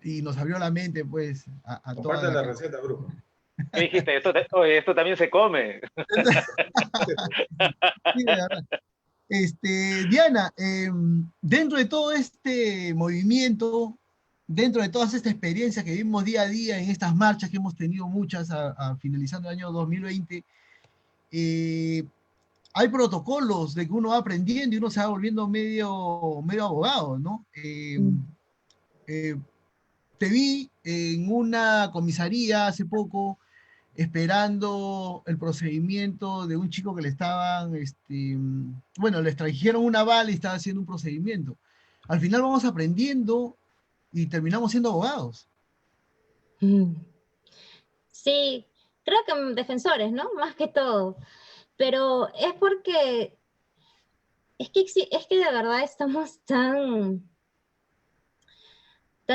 y nos abrió la mente, pues, a toda Comparte la la... receta, brujo. ¿Qué dijiste? Oye, esto también se come. Sí, de verdad. Diana, dentro de todo este movimiento, dentro de todas estas experiencias que vimos día a día en estas marchas que hemos tenido muchas finalizando el año 2020, hay protocolos de que uno va aprendiendo y uno se va volviendo medio abogado, ¿no? Eh, Te vi en una comisaría hace poco esperando el procedimiento de un chico que le estaban, bueno, le extrajeron una bala y estaba haciendo un procedimiento. Al final vamos aprendiendo y terminamos siendo abogados. Mm. Sí, creo que defensores, ¿no? Más que todo. Pero es porque, es que de verdad estamos tan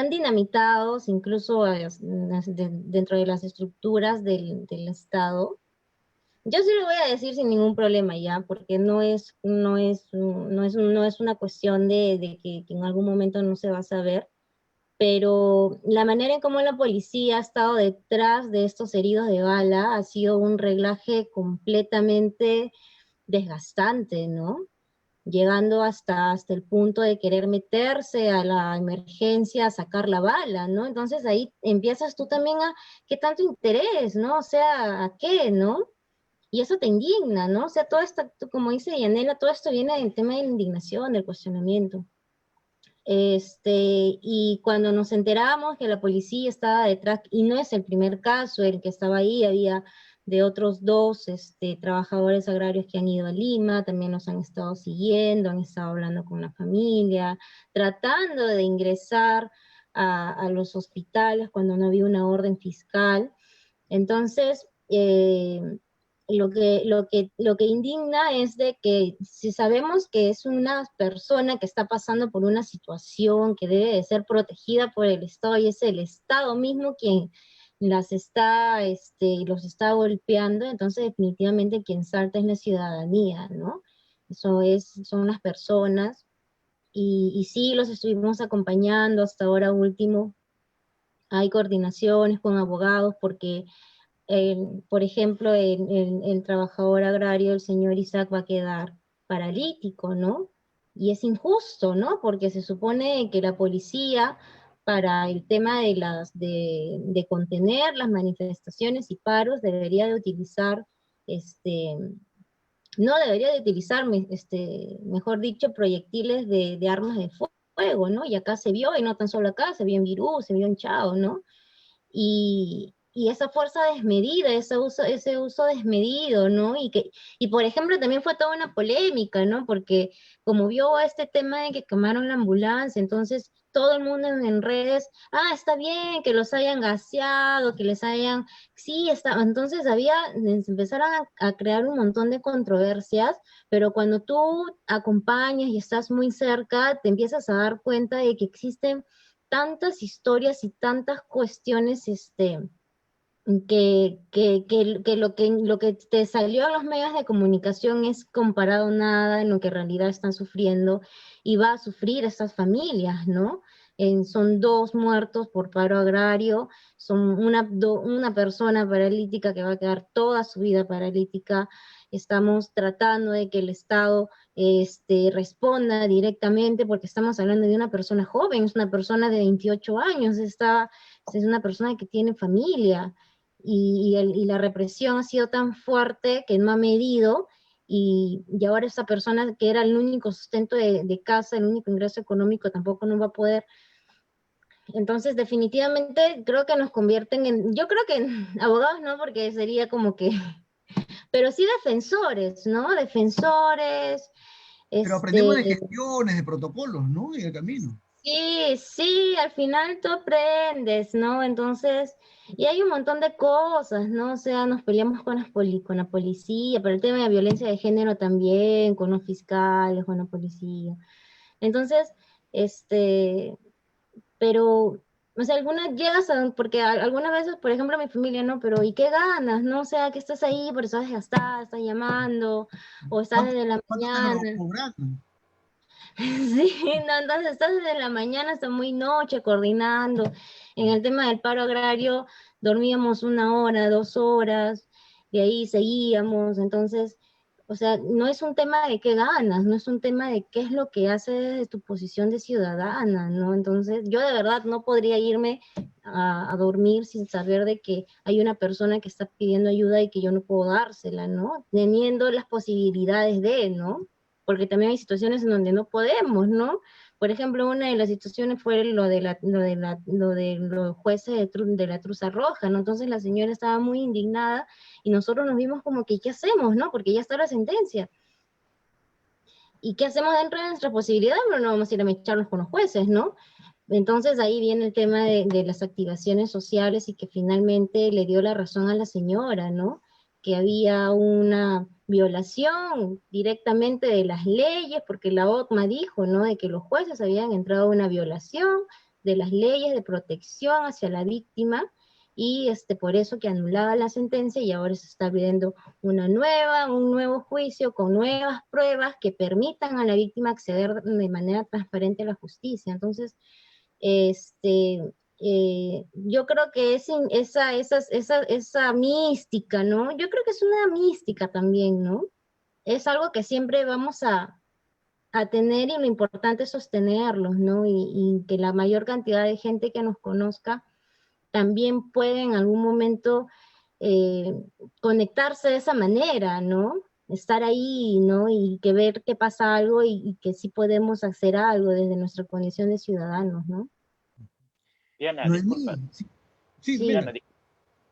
dinamitados, incluso dentro de las estructuras del Estado. Yo sí lo voy a decir sin ningún problema ya, porque no es una cuestión de que en algún momento no se va a saber, pero la manera en cómo la policía ha estado detrás de estos heridos de bala ha sido un reglaje completamente desgastante, ¿no? Llegando hasta el punto de querer meterse a la emergencia, a sacar la bala, ¿no? Entonces ahí empiezas tú también ¿qué tanto interés, ¿no? O sea, ¿a qué, no? Y eso te indigna, ¿no? O sea, todo esto, como dice Yanela, todo esto viene del tema de la indignación, del cuestionamiento. Y cuando nos enteramos que la policía estaba detrás, y no es el primer caso el que estaba ahí, había de otros dos trabajadores agrarios que han ido a Lima, también nos han estado siguiendo, han estado hablando con la familia, tratando de ingresar a los hospitales cuando no había una orden fiscal. Entonces, lo que indigna es de que si sabemos que es una persona que está pasando por una situación que debe de ser protegida por el Estado, y es el Estado mismo quien los está golpeando, entonces definitivamente quien salta es la ciudadanía, ¿no? Son las personas, y sí los estuvimos acompañando hasta ahora último. Hay coordinaciones con abogados porque por ejemplo, el trabajador agrario, el señor Isaac, va a quedar paralítico, ¿no? Y es injusto, ¿no? Porque se supone que la policía, para el tema de contener las manifestaciones y paros, debería de utilizar, no debería de utilizar, mejor dicho, proyectiles de armas de fuego, ¿no? Y acá se vio, y no tan solo acá, se vio en Virú, se vio en Chao, ¿no? Y esa fuerza desmedida, ese uso desmedido, ¿no? Y por ejemplo también fue toda una polémica, ¿no? Porque como vio este tema de que quemaron la ambulancia, entonces todo el mundo en redes, está bien que los hayan gaseado, que les hayan, sí, entonces empezaron a crear un montón de controversias, pero cuando tú acompañas y estás muy cerca, te empiezas a dar cuenta de que existen tantas historias y tantas cuestiones que lo que te salió en los medios de comunicación es comparado nada en lo que en realidad están sufriendo y va a sufrir estas familias, ¿no? Son 2 muertos por paro agrario, son una persona paralítica que va a quedar toda su vida paralítica. Estamos tratando de que el Estado responda directamente, porque estamos hablando de una persona joven, es una persona de 28 años, es una persona que tiene familia, y la represión ha sido tan fuerte que no ha medido, y ahora esa persona que era el único sustento de casa, el único ingreso económico, tampoco no va a poder Entonces, definitivamente creo que nos convierten en, yo creo que en abogados no, porque sería como que, pero sí defensores, ¿no? Defensores, Pero aprendemos de este, gestiones, de protocolos, ¿no? En el camino. sí, sí, al final tú aprendes, ¿no? Entonces, y hay un montón de cosas, ¿no? O sea, nos peleamos con con la policía, pero el tema de violencia de género también, con los fiscales, con la policía. Entonces, este, pero, o sea, algunas llegas a, porque algunas veces, por ejemplo, mi familia, no, pero ¿y qué ganas? No, o sea, que estás ahí, pero estás desgastada, estás llamando, o estás ¿Cuánto, desde la cuánto te mañana. cobran? Sí, no, entonces estás desde la mañana hasta muy noche coordinando. En el tema del paro agrario, dormíamos 1 hora, 2 horas, y ahí seguíamos. Entonces, o sea, no es un tema de qué ganas, no es un tema de qué es lo que haces desde tu posición de ciudadana, ¿no? Entonces, yo de verdad no podría irme a dormir sin saber de que hay una persona que está pidiendo ayuda y que yo no puedo dársela, ¿no? Teniendo las posibilidades de, ¿no? Porque también hay situaciones en donde no podemos, ¿no? Por ejemplo, una de las situaciones fue lo de los jueces de la Truza Roja, ¿no? Entonces la señora estaba muy indignada y nosotros nos vimos como que, ¿qué hacemos, no? Porque ya está la sentencia. ¿Y qué hacemos dentro de nuestra posibilidad? Bueno, no vamos a ir a mecharnos con los jueces, ¿no? Entonces ahí viene el tema de las activaciones sociales y que finalmente le dio la razón a la señora, ¿no? Que había una violación directamente de las leyes, porque la OTMA dijo, ¿no? De que los jueces habían entrado a una violación de las leyes de protección hacia la víctima y por eso que anulaba la sentencia y ahora se está abriendo un nuevo juicio con nuevas pruebas que permitan a la víctima acceder de manera transparente a la justicia. Entonces, yo creo que esa mística, ¿no? Yo creo que es una mística también, ¿no? Es algo que siempre vamos a tener y lo importante es sostenerlos, ¿no? Y que la mayor cantidad de gente que nos conozca también puede en algún momento eh, conectarse de esa manera, ¿no? Estar ahí, ¿no? Y que ver que pasa algo y que sí podemos hacer algo desde nuestra condición de ciudadanos, ¿no? Diana, disculpa. Noemí, sí, sí, Sí, Diana, venga.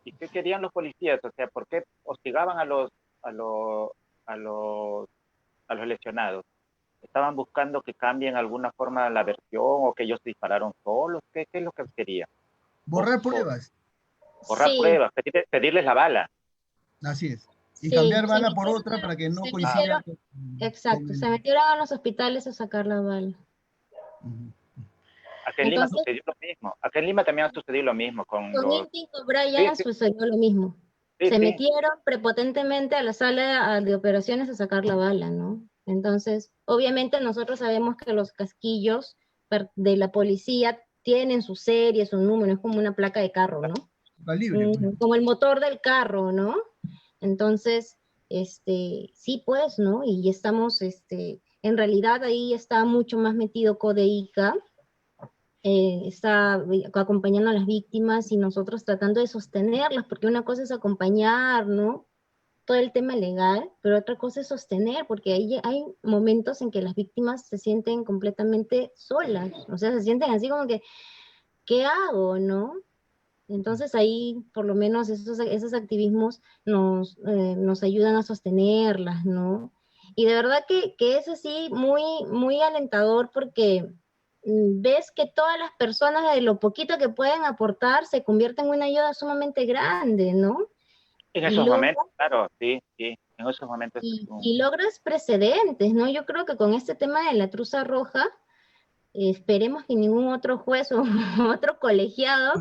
¿y qué querían los policías? O sea, ¿por qué hostigaban a los, a los, a los lesionados? ¿Estaban buscando que cambien alguna forma la versión o que ellos dispararon solos? ¿Qué es lo que querían? Borrar O pruebas, borrar sí, pruebas, pedirles la bala. así es. Y sí, cambiar bala por otra para que no se coincida metieron, con exacto, se el... metieron a los hospitales a sacar la bala. Ujú. Acá en Lima Entonces, sucedió lo mismo. Acá en Lima también ha sucedido lo mismo con con los... Inti y con Sí, Brian sí, sucedió lo mismo. sí, Se sí. metieron prepotentemente a la sala de operaciones a sacar la bala, ¿no? Entonces, obviamente nosotros sabemos que los casquillos de la policía tienen su serie, su número, es como una placa de carro, ¿no? Calibre, pues. Como el motor del carro, ¿no? Entonces, sí, pues, ¿no? Y estamos, en realidad ahí está mucho más metido Codeica, está acompañando a las víctimas y nosotros tratando de sostenerlas, porque una cosa es acompañar, ¿no? Todo el tema legal, pero otra cosa es sostener, porque hay momentos en que las víctimas se sienten completamente solas, o sea, se sienten así como que, ¿qué hago, no? Entonces ahí por lo menos esos activismos nos ayudan a sostenerlas, ¿no? Y de verdad que es así muy, muy alentador porque ves que todas las personas de lo poquito que pueden aportar se convierten en una ayuda sumamente grande, ¿no? En Y esos logras, momentos, claro, sí, sí. En esos momentos es y logras precedentes, ¿no? Yo creo que con este tema de la truza roja, esperemos que ningún otro juez o otro colegiado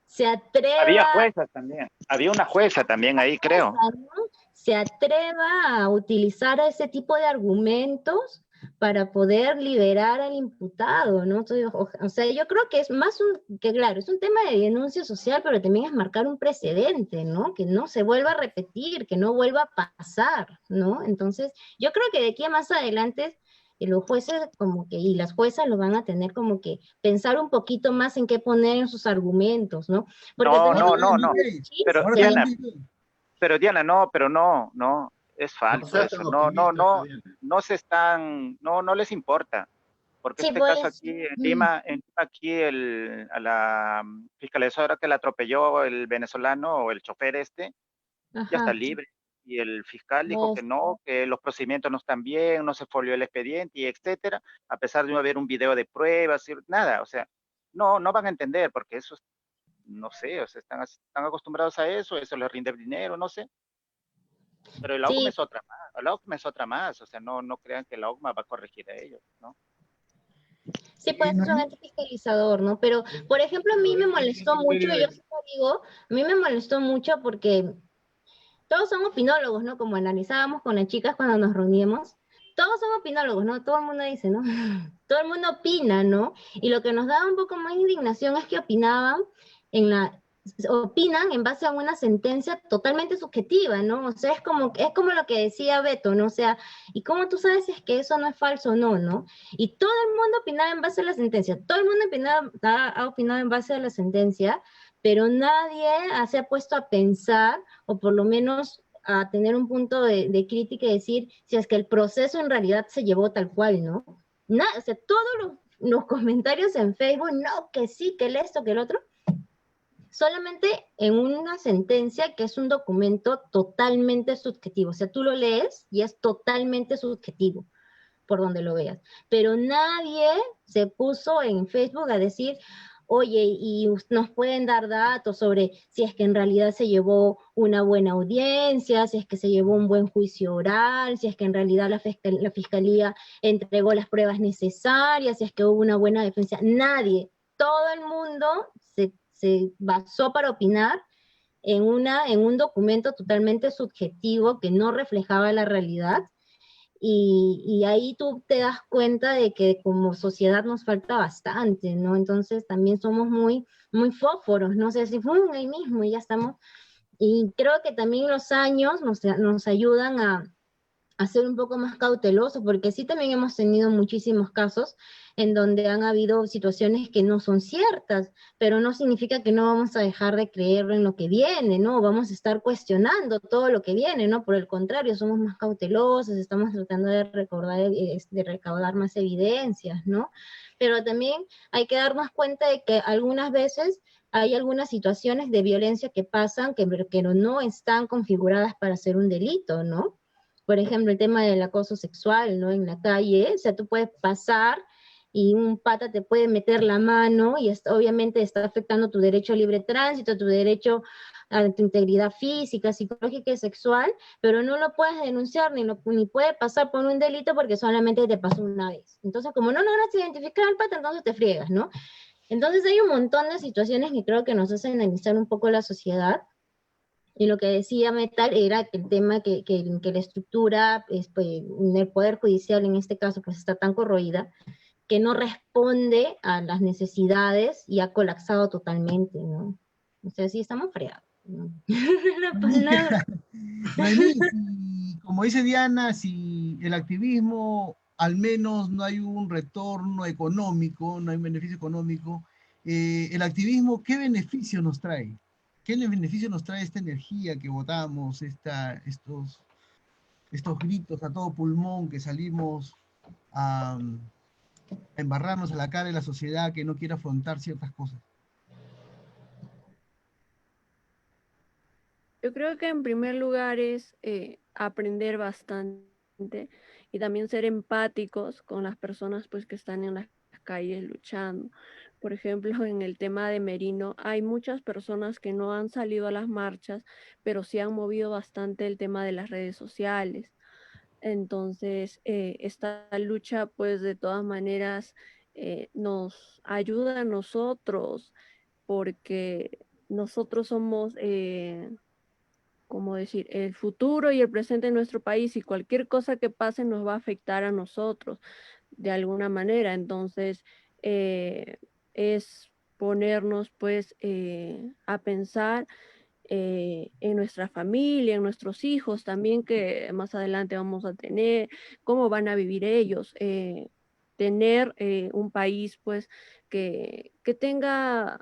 se había atreva juezas también. Había una jueza también ahí, creo. ¿no? Se atreva a utilizar ese tipo de argumentos para poder liberar al imputado, ¿no? Entonces, o sea, yo creo que es más que claro, es un tema de denuncia social, pero también es marcar un precedente, ¿no? Que no se vuelva a repetir, que no vuelva a pasar, ¿no? Entonces, yo creo que de aquí a más adelante los jueces como que, y las juezas lo van a tener como que pensar un poquito más en qué poner en sus argumentos, ¿no? Porque No, Ahora no, tenemos no, tenemos no. ley. Pero Ahora Diana, tenemos ley. no, pero no, es No falso seas eso. tan No, no, optimista, no, Fabián. no les importa. porque Sí, este pues, caso aquí en Lima, aquí a la fiscalizadora que la atropelló el venezolano o el chofer ya está ajá, libre. Y el fiscal dijo no, que no, que los procedimientos no están bien, no se folió el expediente, y etcétera, a pesar de no haber un video de pruebas, y nada, o sea, no van a entender, porque eso, no sé, o sea, están acostumbrados a eso les rinde dinero, no sé, pero el AUCMA sí, es otra más, el AUCMA es otra más, o sea, no crean que el AUCMA va a corregir a ellos, ¿no? sí, pues es un Noemí, ente fiscalizador, ¿no? Pero, por ejemplo, a mí me molestó mucho, yo sí lo digo, a mí me molestó mucho porque todos son opinólogos, ¿no? Como analizábamos con las chicas cuando nos reuníamos, todos son opinólogos, ¿no? Todo el mundo dice, ¿no? Todo el mundo opina, ¿no? Y lo que nos daba un poco más de indignación es que opinan en base a una sentencia totalmente subjetiva, ¿no? O sea, es como lo que decía Beto, ¿no? O sea, ¿y cómo tú sabes si es que eso no es falso o no, no? Y todo el mundo opinaba en base a la sentencia, todo el mundo ha opinado en base a la sentencia, pero nadie se ha puesto a pensar o por lo menos a tener un punto de crítica y decir si es que el proceso en realidad se llevó tal cual, ¿no? O sea, todos los comentarios en Facebook, no, que sí, que esto, que el otro, solamente en una sentencia que es un documento totalmente subjetivo. O sea, tú lo lees y es totalmente subjetivo por donde lo veas. Pero nadie se puso en Facebook a decir, oye, y nos pueden dar datos sobre si es que en realidad se llevó una buena audiencia, si es que se llevó un buen juicio oral, si es que en realidad la fiscalía entregó las pruebas necesarias, si es que hubo una buena defensa. Nadie, todo el mundo se basó para opinar en un documento totalmente subjetivo que no reflejaba la realidad y ahí tú te das cuenta de que como sociedad nos falta bastante, ¿no? Entonces también somos muy fósforos, no sé si fue ahí mismo y ya estamos. Y creo que también los años nos ayudan a ser un poco más cautelosos, porque sí también hemos tenido muchísimos casos en donde han habido situaciones que no son ciertas, pero no significa que no vamos a dejar de creer en lo que viene, ¿no? Vamos a estar cuestionando todo lo que viene, ¿no? Por el contrario, somos más cautelosos, estamos tratando de recaudar más evidencias, ¿no? Pero también hay que darnos cuenta de que algunas veces hay algunas situaciones de violencia que pasan que no están configuradas para ser un delito, ¿no? Por ejemplo, el tema del acoso sexual, ¿no? En la calle, o sea, tú puedes pasar y un pata te puede meter la mano y obviamente está afectando tu derecho a libre tránsito, tu derecho a tu integridad física, psicológica y sexual, pero no lo puedes denunciar ni puede pasar por un delito porque solamente te pasó una vez. Entonces, como no logras identificar al pata, entonces te friegas, ¿no? Entonces hay un montón de situaciones que creo que nos hacen analizar un poco la sociedad. Y lo que decía Metal era que el tema que la estructura, pues, el Poder Judicial en este caso, pues está tan corroída, que no responde a las necesidades y ha colapsado totalmente, ¿no? O sea, sí estamos fregados, ¿no? La palabra. Noemí, y como dice Diana, si el activismo al menos no hay un retorno económico, no hay un beneficio económico, el activismo, ¿qué beneficio nos trae? ¿Qué beneficio nos trae esta energía que votamos, estos gritos a todo pulmón que salimos a embarrarnos a la cara de la sociedad que no quiere afrontar ciertas cosas? Yo creo que en primer lugar es aprender bastante y también ser empáticos con las personas pues que están en las calles luchando. Por ejemplo, en el tema de Merino, hay muchas personas que no han salido a las marchas, pero sí han movido bastante el tema de las redes sociales. Entonces, esta lucha pues de todas maneras nos ayuda a nosotros porque nosotros somos como decir, el futuro y el presente de nuestro país y cualquier cosa que pase nos va a afectar a nosotros de alguna manera. Entonces, es ponernos pues a pensar en nuestra familia, en nuestros hijos también que más adelante vamos a tener, cómo van a vivir ellos. Tener un país pues que tenga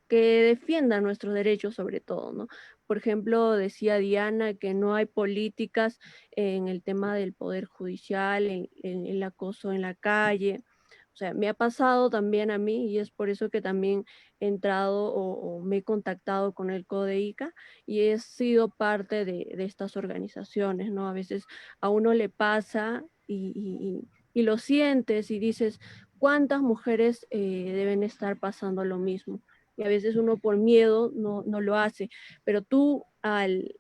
que defiendan nuestros derechos sobre todo, ¿no? Por ejemplo, decía Diana que no hay políticas en el tema del poder judicial, en el acoso en la calle. O sea, me ha pasado también a mí y es por eso que también he entrado o me he contactado con el CODEICA y he sido parte de estas organizaciones, ¿no? A veces a uno le pasa y lo sientes y dices, ¿cuántas mujeres deben estar pasando lo mismo? Y a veces uno por miedo no lo hace, pero tú al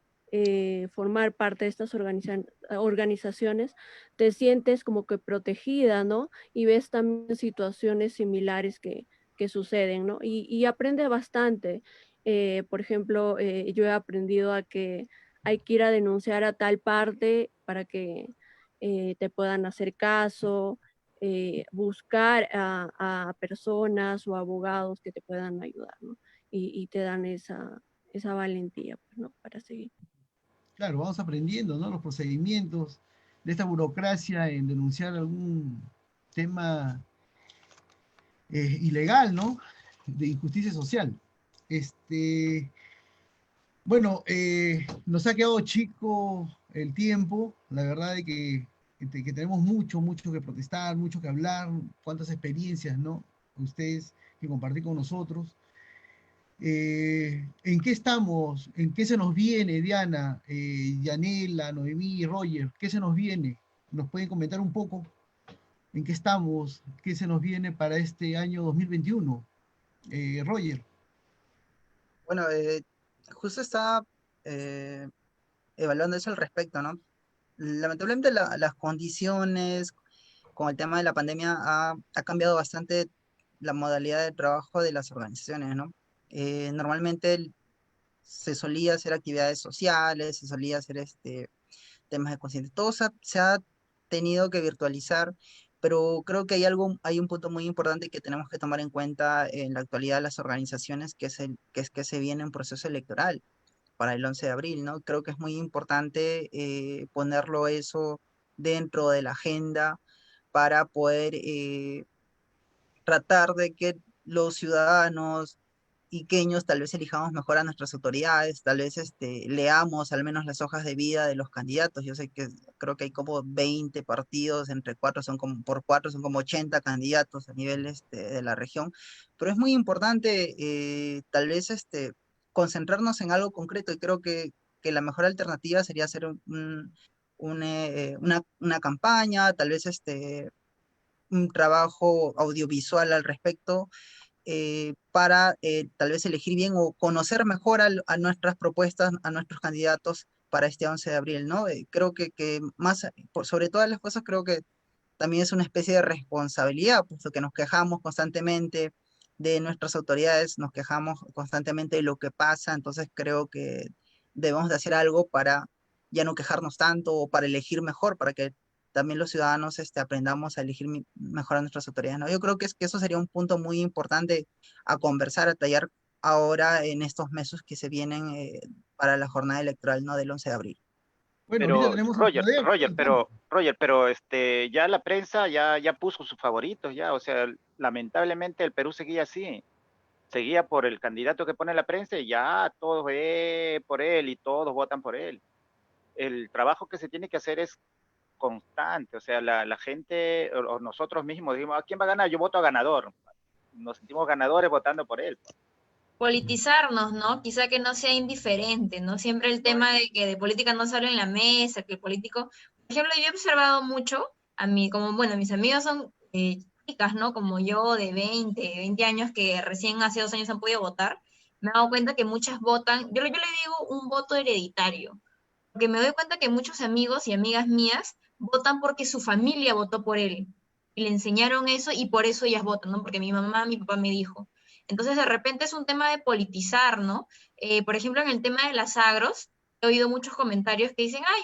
formar parte de estas organizaciones te sientes como que protegida, ¿no? Y ves también situaciones similares que suceden, ¿no? Y aprendes bastante. Por ejemplo, yo he aprendido a que hay que ir a denunciar a tal parte para que te puedan hacer caso, buscar a personas o abogados que te puedan ayudar, ¿no? Y te dan esa valentía, pues, ¿no? Para seguir. Claro, vamos aprendiendo, ¿no? Los procedimientos de esta burocracia en denunciar algún tema ilegal, ¿no? De injusticia social. Bueno, nos ha quedado chico el tiempo, la verdad de que tenemos mucho, mucho que protestar, mucho que hablar, cuántas experiencias, ¿no? Ustedes que compartir con nosotros. ¿En qué estamos? ¿En qué se nos viene, Diana, Yanela, Noemí, Roger? ¿Qué se nos viene? ¿Nos pueden comentar un poco en qué estamos? ¿Qué se nos viene para este año 2021? Roger. Bueno, justo estaba evaluando eso al respecto, ¿no? Lamentablemente las condiciones con el tema de la pandemia ha cambiado bastante la modalidad de trabajo de las organizaciones, ¿no? Normalmente se solía hacer actividades sociales, se solía hacer temas de conciencia. Todo se ha tenido que virtualizar, pero creo que hay un punto muy importante que tenemos que tomar en cuenta en la actualidad de las organizaciones, que es que se viene un proceso electoral para el 11 de abril, ¿no? Creo que es muy importante ponerlo eso dentro de la agenda para poder tratar de que los ciudadanos iqueños tal vez elijamos mejor a nuestras autoridades, tal vez leamos al menos las hojas de vida de los candidatos. Yo sé que creo que hay como 20 partidos, entre cuatro son como, por cuatro son como 80 candidatos a nivel de la región, pero es muy importante tal vez concentrarnos en algo concreto y creo que la mejor alternativa sería hacer una campaña, tal vez un trabajo audiovisual al respecto para tal vez elegir bien o conocer mejor a nuestras propuestas, a nuestros candidatos para este 11 de abril, ¿no? Creo que más, sobre todas las cosas, creo que también es una especie de responsabilidad, puesto que nos quejamos constantemente de nuestras autoridades, nos quejamos constantemente de lo que pasa, entonces creo que debemos de hacer algo para ya no quejarnos tanto o para elegir mejor, para que también los ciudadanos aprendamos a elegir mejor a nuestras autoridades, ¿no? Yo creo que eso sería un punto muy importante a conversar, a tallar ahora en estos meses que se vienen para la jornada electoral, ¿no? Del 11 de abril. Bueno, ahorita Pero tenemos el poder. Roger, pero ya la prensa ya puso sus favoritos, ya, o sea, lamentablemente el Perú seguía así, seguía por el candidato que pone la prensa y ya todos ve por él y todos votan por él. El trabajo que se tiene que hacer es constante, o sea, la gente o nosotros mismos decimos, ¿a quién va a ganar? Yo voto a ganador. Nos sentimos ganadores votando por él. Politizarnos, ¿no? Quizá que no sea indiferente, ¿no? Siempre el tema de que de política no se habla en la mesa, que el político... Por ejemplo, yo he observado mucho a mí, como, bueno, mis amigos son chicas, ¿no? Como yo, de 20 años, que recién hace 2 años han podido votar. Me he dado cuenta que muchas votan, yo le digo un voto hereditario, porque me doy cuenta que muchos amigos y amigas mías votan porque su familia votó por él, y le enseñaron eso y por eso ellas votan, ¿no? Porque mi mamá, mi papá me dijo. Entonces, de repente es un tema de politizar, ¿no? Por ejemplo, en el tema de las agros, he oído muchos comentarios que dicen, ay,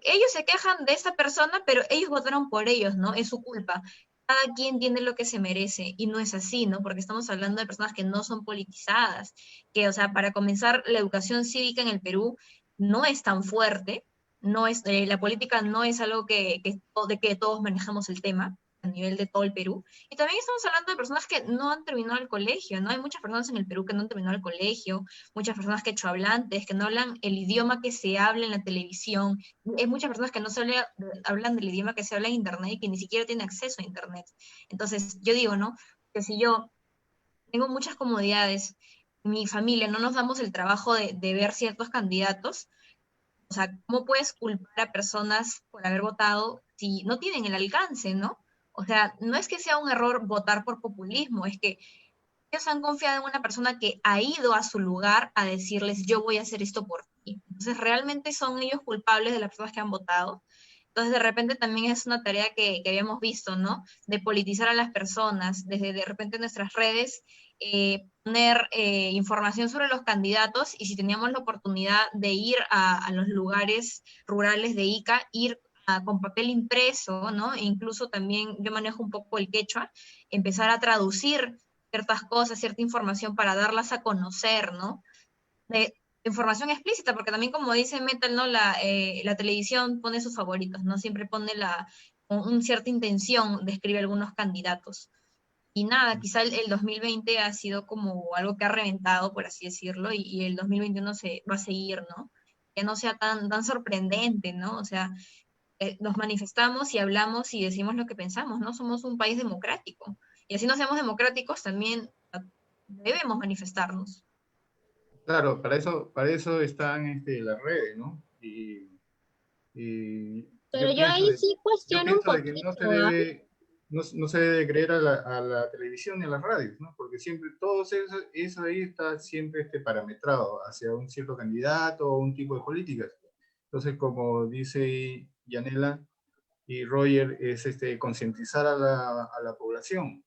ellos se quejan de esa persona, pero ellos votaron por ellos, ¿no? Es su culpa. Cada quien tiene lo que se merece, y no es así, ¿no? Porque estamos hablando de personas que no son politizadas, que, o sea, para comenzar, la educación cívica en el Perú no es tan fuerte, no es, la política no es algo de que todos manejamos el tema. a nivel de todo el Perú. Y también estamos hablando de personas que no han terminado el colegio, ¿no? Hay muchas personas en el Perú que no han terminado el colegio, muchas personas quechohablantes, que no hablan el idioma que se habla en la televisión. Hay muchas personas que no hablan del idioma que se habla en Internet y que ni siquiera tienen acceso a Internet. Entonces, yo digo, ¿no? Que si yo tengo muchas comodidades, mi familia no nos damos el trabajo de ver ciertos candidatos, o sea, ¿cómo puedes culpar a personas por haber votado si no tienen el alcance, ¿no? O sea, no es que sea un error votar por populismo, es que ellos han confiado en una persona que ha ido a su lugar a decirles, yo voy a hacer esto por ti. Entonces, realmente son ellos culpables de las personas que han votado. Entonces, de repente también es una tarea que habíamos visto, ¿no? De politizar a las personas, desde de repente en nuestras redes, poner información sobre los candidatos, y si teníamos la oportunidad de ir a los lugares rurales de Ica, ir con papel impreso, ¿no? E incluso también yo manejo un poco el quechua, empezar a traducir ciertas cosas, cierta información para darlas a conocer, ¿no? De información explícita, porque también como dice Metal, ¿no? La televisión pone sus favoritos, ¿no? Siempre pone una cierta intención de escribir algunos candidatos. Y nada, quizá el 2020 ha sido como algo que ha reventado, por así decirlo, y el 2021 se va a seguir, ¿no? Que no sea tan sorprendente, ¿no? O sea, nos manifestamos y hablamos y decimos lo que pensamos, ¿no? Somos un país democrático. Y así no seamos democráticos, también debemos manifestarnos. Claro, para eso están las redes, ¿no? Y Pero yo ahí sí yo cuestiono un pienso de que no se poquito, ¿ah? debe, no se debe creer a la televisión ni a las radios, ¿no? Porque siempre todo eso ahí está siempre parametrado hacia un cierto candidato o un tipo de políticas. Entonces, como dice Yanela y Roger, es concientizar a la población.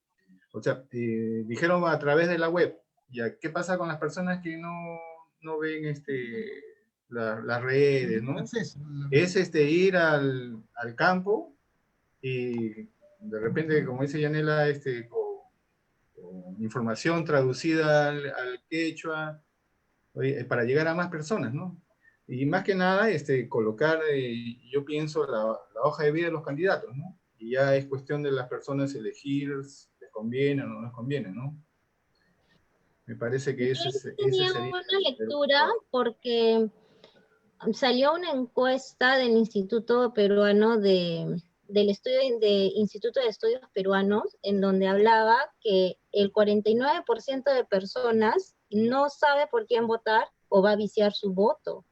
O sea, dijeron a través de la web. ¿Ya qué pasa con las personas que no ven las redes, ¿no? Es ir al campo y de repente, como dice Yanela, con información traducida al quechua, para llegar a más personas, ¿no? Y más que nada, colocar, yo pienso, la hoja de vida de los candidatos, ¿no? Y ya es cuestión de las personas elegir si les conviene o no les conviene, ¿no? Me parece que ese Tenía sería una lectura porque salió una encuesta del Instituto Peruano del estudio de Instituto de Estudios Peruanos, en donde hablaba que el 49% de personas no sabe por quién votar o va a viciar su voto.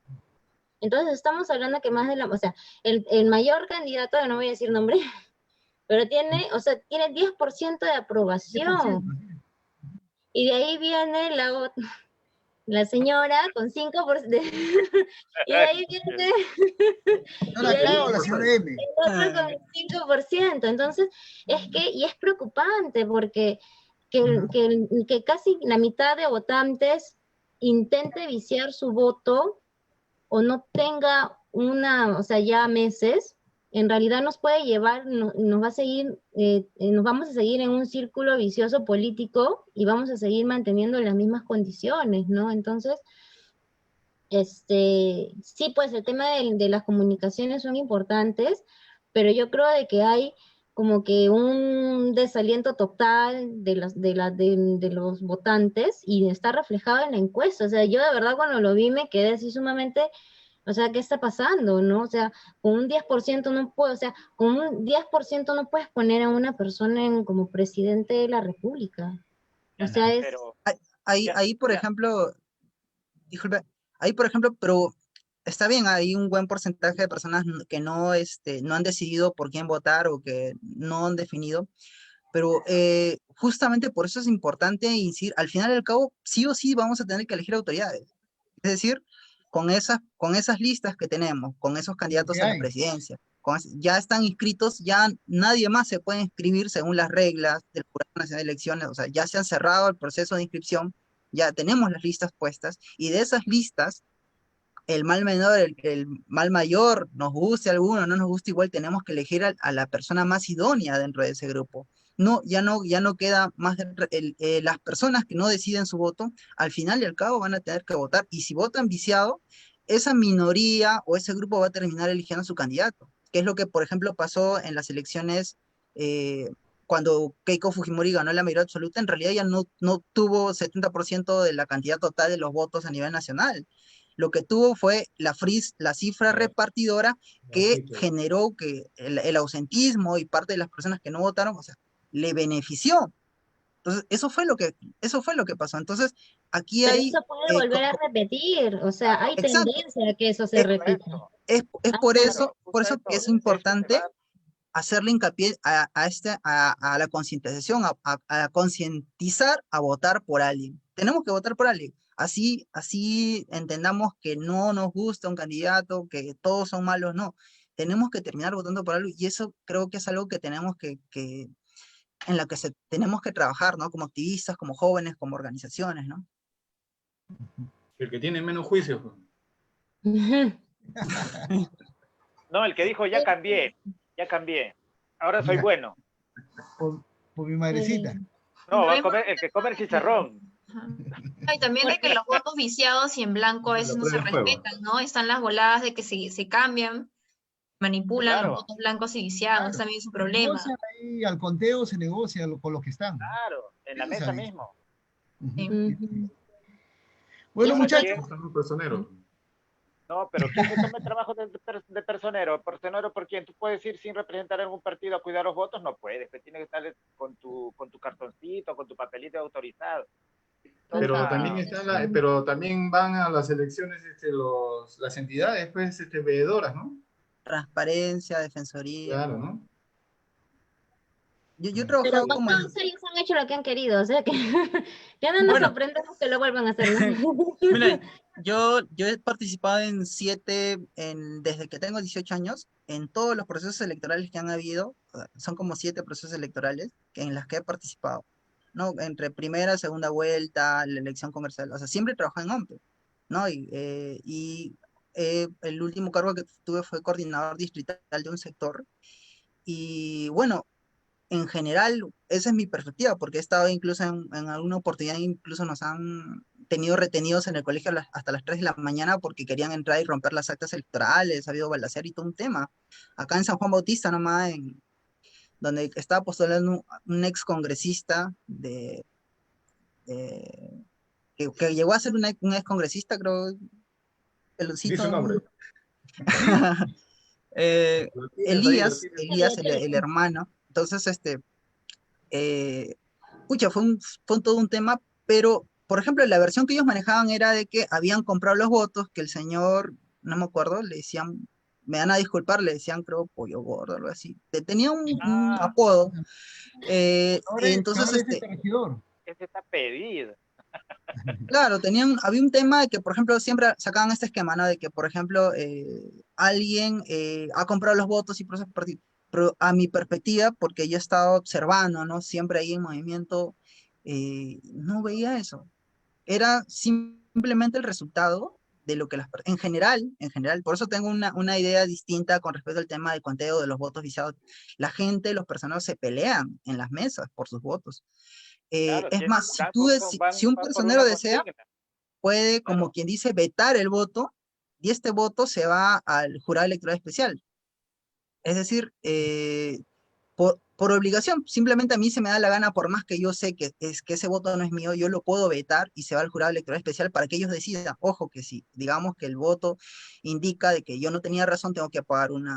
Entonces estamos hablando que más de o sea, el mayor candidato, no voy a decir nombre, pero tiene 10% de aprobación. 10%. Y de ahí viene la señora con 5%. Y de ahí viene. No la cago, la señora M. Otro con 5%. Entonces, y es preocupante porque que casi la mitad de votantes intente viciar su voto o no tenga ya meses, en realidad nos puede llevar, nos vamos a seguir en un círculo vicioso político y vamos a seguir manteniendo las mismas condiciones, ¿no? Entonces, sí, pues el tema de las comunicaciones son importantes, pero yo creo de que hay como que un desaliento total de los votantes y está reflejado en la encuesta. O sea, yo de verdad cuando lo vi me quedé así sumamente, o sea, ¿qué está pasando, no? O sea, con un 10% no puedo, o sea, con un 10% no puedes poner a una persona como presidente de la República. O sea, es... Ahí, por ejemplo, disculpe, ahí, por ejemplo, pero está bien, hay un buen porcentaje de personas que no han decidido por quién votar o que no han definido, pero justamente por eso es importante incidir, al final y al cabo, sí o sí vamos a tener que elegir autoridades. Es decir, con esas listas que tenemos, con esos candidatos a la presidencia, ya están inscritos, ya nadie más se puede inscribir según las reglas del Jurado Nacional de Elecciones, o sea, ya se han cerrado el proceso de inscripción, ya tenemos las listas puestas, y de esas listas, el mal menor, el mal mayor, nos guste alguno, no nos guste igual, tenemos que elegir a la persona más idónea dentro de ese grupo. Ya no queda más, las personas que no deciden su voto, al final y al cabo van a tener que votar, y si votan viciado, esa minoría o ese grupo va a terminar eligiendo a su candidato, que es lo que, por ejemplo, pasó en las elecciones cuando Keiko Fujimori ganó la mayoría absoluta, en realidad ella no tuvo 70% de la cantidad total de los votos a nivel nacional. Lo que tuvo fue la cifra repartidora que generó que el ausentismo y parte de las personas que no votaron, o sea, le benefició. Entonces, eso fue lo que pasó. Entonces, aquí Pero hay... eso puede volver a repetir, o sea, hay exacto. tendencia a que eso se repita. Es Ah, por claro. eso que es importante hacerle hincapié a la concientización, a concientizar a votar por alguien. Tenemos que votar por alguien. Así entendamos que no nos gusta un candidato, que todos son malos, no. Tenemos que terminar votando por algo y eso creo que es algo que tenemos en la que tenemos que trabajar, ¿no? Como activistas, como jóvenes, como organizaciones, ¿no? El que tiene menos juicio. No, el que dijo, ya cambié. Ahora soy bueno. Por mi madrecita. No, va a comer, el que come el chicharrón. Y también de que los votos viciados y en blanco a veces no se respetan, ¿no? Están las voladas de que se cambian, manipulan Claro. los votos blancos y viciados, también es un problema. Negocian ahí, al conteo se negocia con los que están. Claro, en la Eso mesa sabe. mismo. Bueno, ¿Quién muchachos. Son personeros. No, pero ¿quién se toma el trabajo de personero? ¿Personero por quién? ¿Tú puedes ir sin representar algún partido a cuidar los votos? No puedes, pues tienes que estar con tu cartoncito, con tu papelito autorizado. Pero Entonces, también pero también van a las elecciones las entidades, pues, veedoras, ¿no? Transparencia, defensoría. Claro, ¿no? Yo he Pero trabajado con como... todos ellos han hecho lo que han querido, o sea que ya no nos Bueno. sorprendemos que lo vuelvan a hacer, ¿no? Mira, yo he participado en desde que tengo 18 años, en todos los procesos electorales que han habido, son como 7 procesos electorales en las que he participado, ¿no? Entre primera, segunda vuelta, la elección congresal, o sea, siempre trabajé en OMPE, ¿no? El último cargo que tuve fue coordinador distrital de un sector, y bueno, en general, esa es mi perspectiva, porque he estado incluso en alguna oportunidad, incluso nos han tenido retenidos en el colegio hasta las 3 de la mañana porque querían entrar y romper las actas electorales, ha habido balacera y todo un tema. Acá en San Juan Bautista nomás, donde estaba postulando un ex congresista que llegó a ser un ex congresista, creo, Dice peloncito. su nombre. Elías, el hermano. Entonces, pucha, fue todo un tema, pero, por ejemplo, la versión que ellos manejaban era de que habían comprado los votos, que el señor, no me acuerdo, le decían, me van a disculpar, le decían, creo, pollo gordo, algo así. Tenía un apodo. Entonces, ese está pedido. Claro, había un tema de que, por ejemplo, siempre sacaban este esquema, ¿no? De que, por ejemplo, alguien ha comprado los votos y por eso pero a mi perspectiva, porque yo he estado observando, ¿no? Siempre ahí en movimiento, no veía eso. Era simplemente el resultado de lo que en general, por eso tengo una idea distinta con respecto al tema del conteo de los votos viciados. La gente, los personajes se pelean en las mesas por sus votos. Claro, Es más, si un van por personero una desea, consigna. puede, como quien dice, vetar el voto y este voto se va al jurado electoral especial. Es decir, por obligación, simplemente a mí se me da la gana, por más que yo sé que ese voto no es mío, yo lo puedo vetar y se va al jurado electoral especial para que ellos decidan. Ojo que si digamos que el voto indica de que yo no tenía razón, tengo que pagar un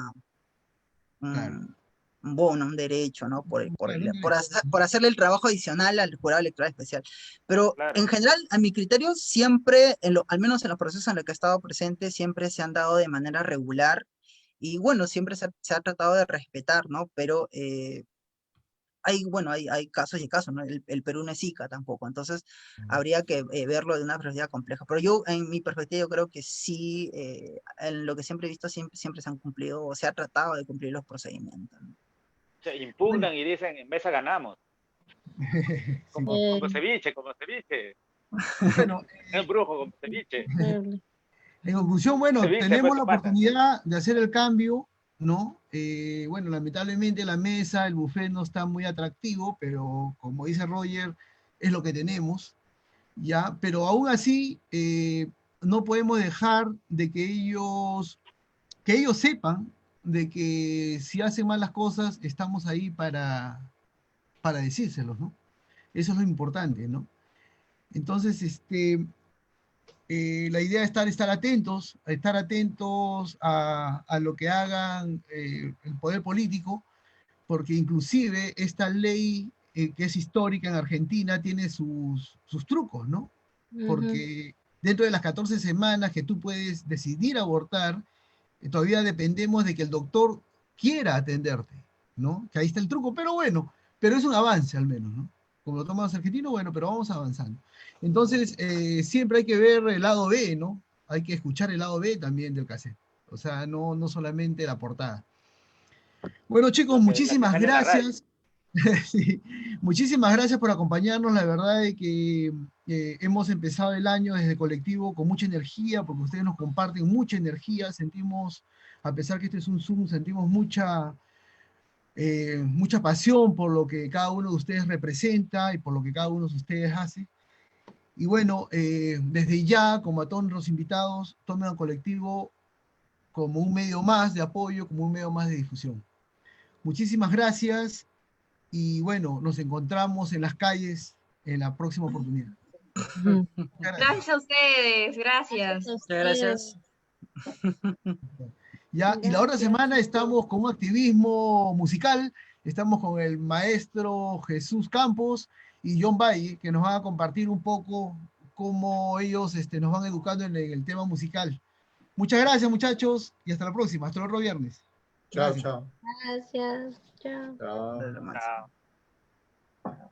bono, un derecho, ¿no? Por hacerle el trabajo adicional al jurado electoral especial. Pero en general, a mi criterio, siempre, al menos en los procesos en los que he estado presente, siempre se han dado de manera regular y bueno, siempre se ha tratado de respetar, ¿no? Pero hay casos y casos, ¿no? El Perú no es ICA tampoco, entonces habría que verlo de una perspectiva compleja. Pero yo, en mi perspectiva, yo creo que sí, en lo que siempre he visto, siempre se han cumplido, o se ha tratado de cumplir los procedimientos, ¿no? Se impugnan y dicen, en mesa ganamos. Como ceviche. Bueno, es brujo como ceviche. En conclusión, bueno, Ceviche, tenemos pues, la oportunidad de hacer el cambio, ¿no? Bueno, lamentablemente la mesa, el buffet no está muy atractivo, pero como dice Roger, es lo que tenemos, ¿ya? Pero aún así, no podemos dejar de que ellos sepan de que si hacen mal las cosas, estamos ahí para decírselos, ¿no? Eso es lo importante, ¿no? Entonces, la idea es estar atentos a lo que hagan el poder político, porque inclusive esta ley que es histórica en Argentina tiene sus trucos, ¿no? Porque dentro de las 14 semanas que tú puedes decidir abortar, todavía dependemos de que el doctor quiera atenderte, ¿no? Que ahí está el truco, pero bueno, pero es un avance al menos, ¿no? Como lo tomamos argentino, bueno, pero vamos avanzando. Entonces, siempre hay que ver el lado B, ¿no? Hay que escuchar el lado B también del cassette. O sea, no solamente la portada. Bueno, chicos, muchísimas gracias. Sí, muchísimas gracias por acompañarnos. La verdad es que hemos empezado el año desde Colectivo con mucha energía, porque ustedes nos comparten mucha energía. Sentimos, a pesar que este es un Zoom, sentimos mucha pasión por lo que cada uno de ustedes representa y por lo que cada uno de ustedes hace. Y bueno, desde ya, como a todos los invitados, tomen al Colectivo como un medio más de apoyo, como un medio más de difusión. Muchísimas gracias y bueno, nos encontramos en las calles en la próxima oportunidad. Gracias a ustedes, gracias. Muchas gracias. Ya, y la otra semana estamos con un activismo musical, estamos con el maestro Jesús Campos y John Valle, que nos van a compartir un poco cómo ellos nos van educando en el tema musical. Muchas gracias, muchachos, y hasta la próxima, hasta el otro viernes. Chao, Gracias. chao. Gracias. Chao. Chao. Chao.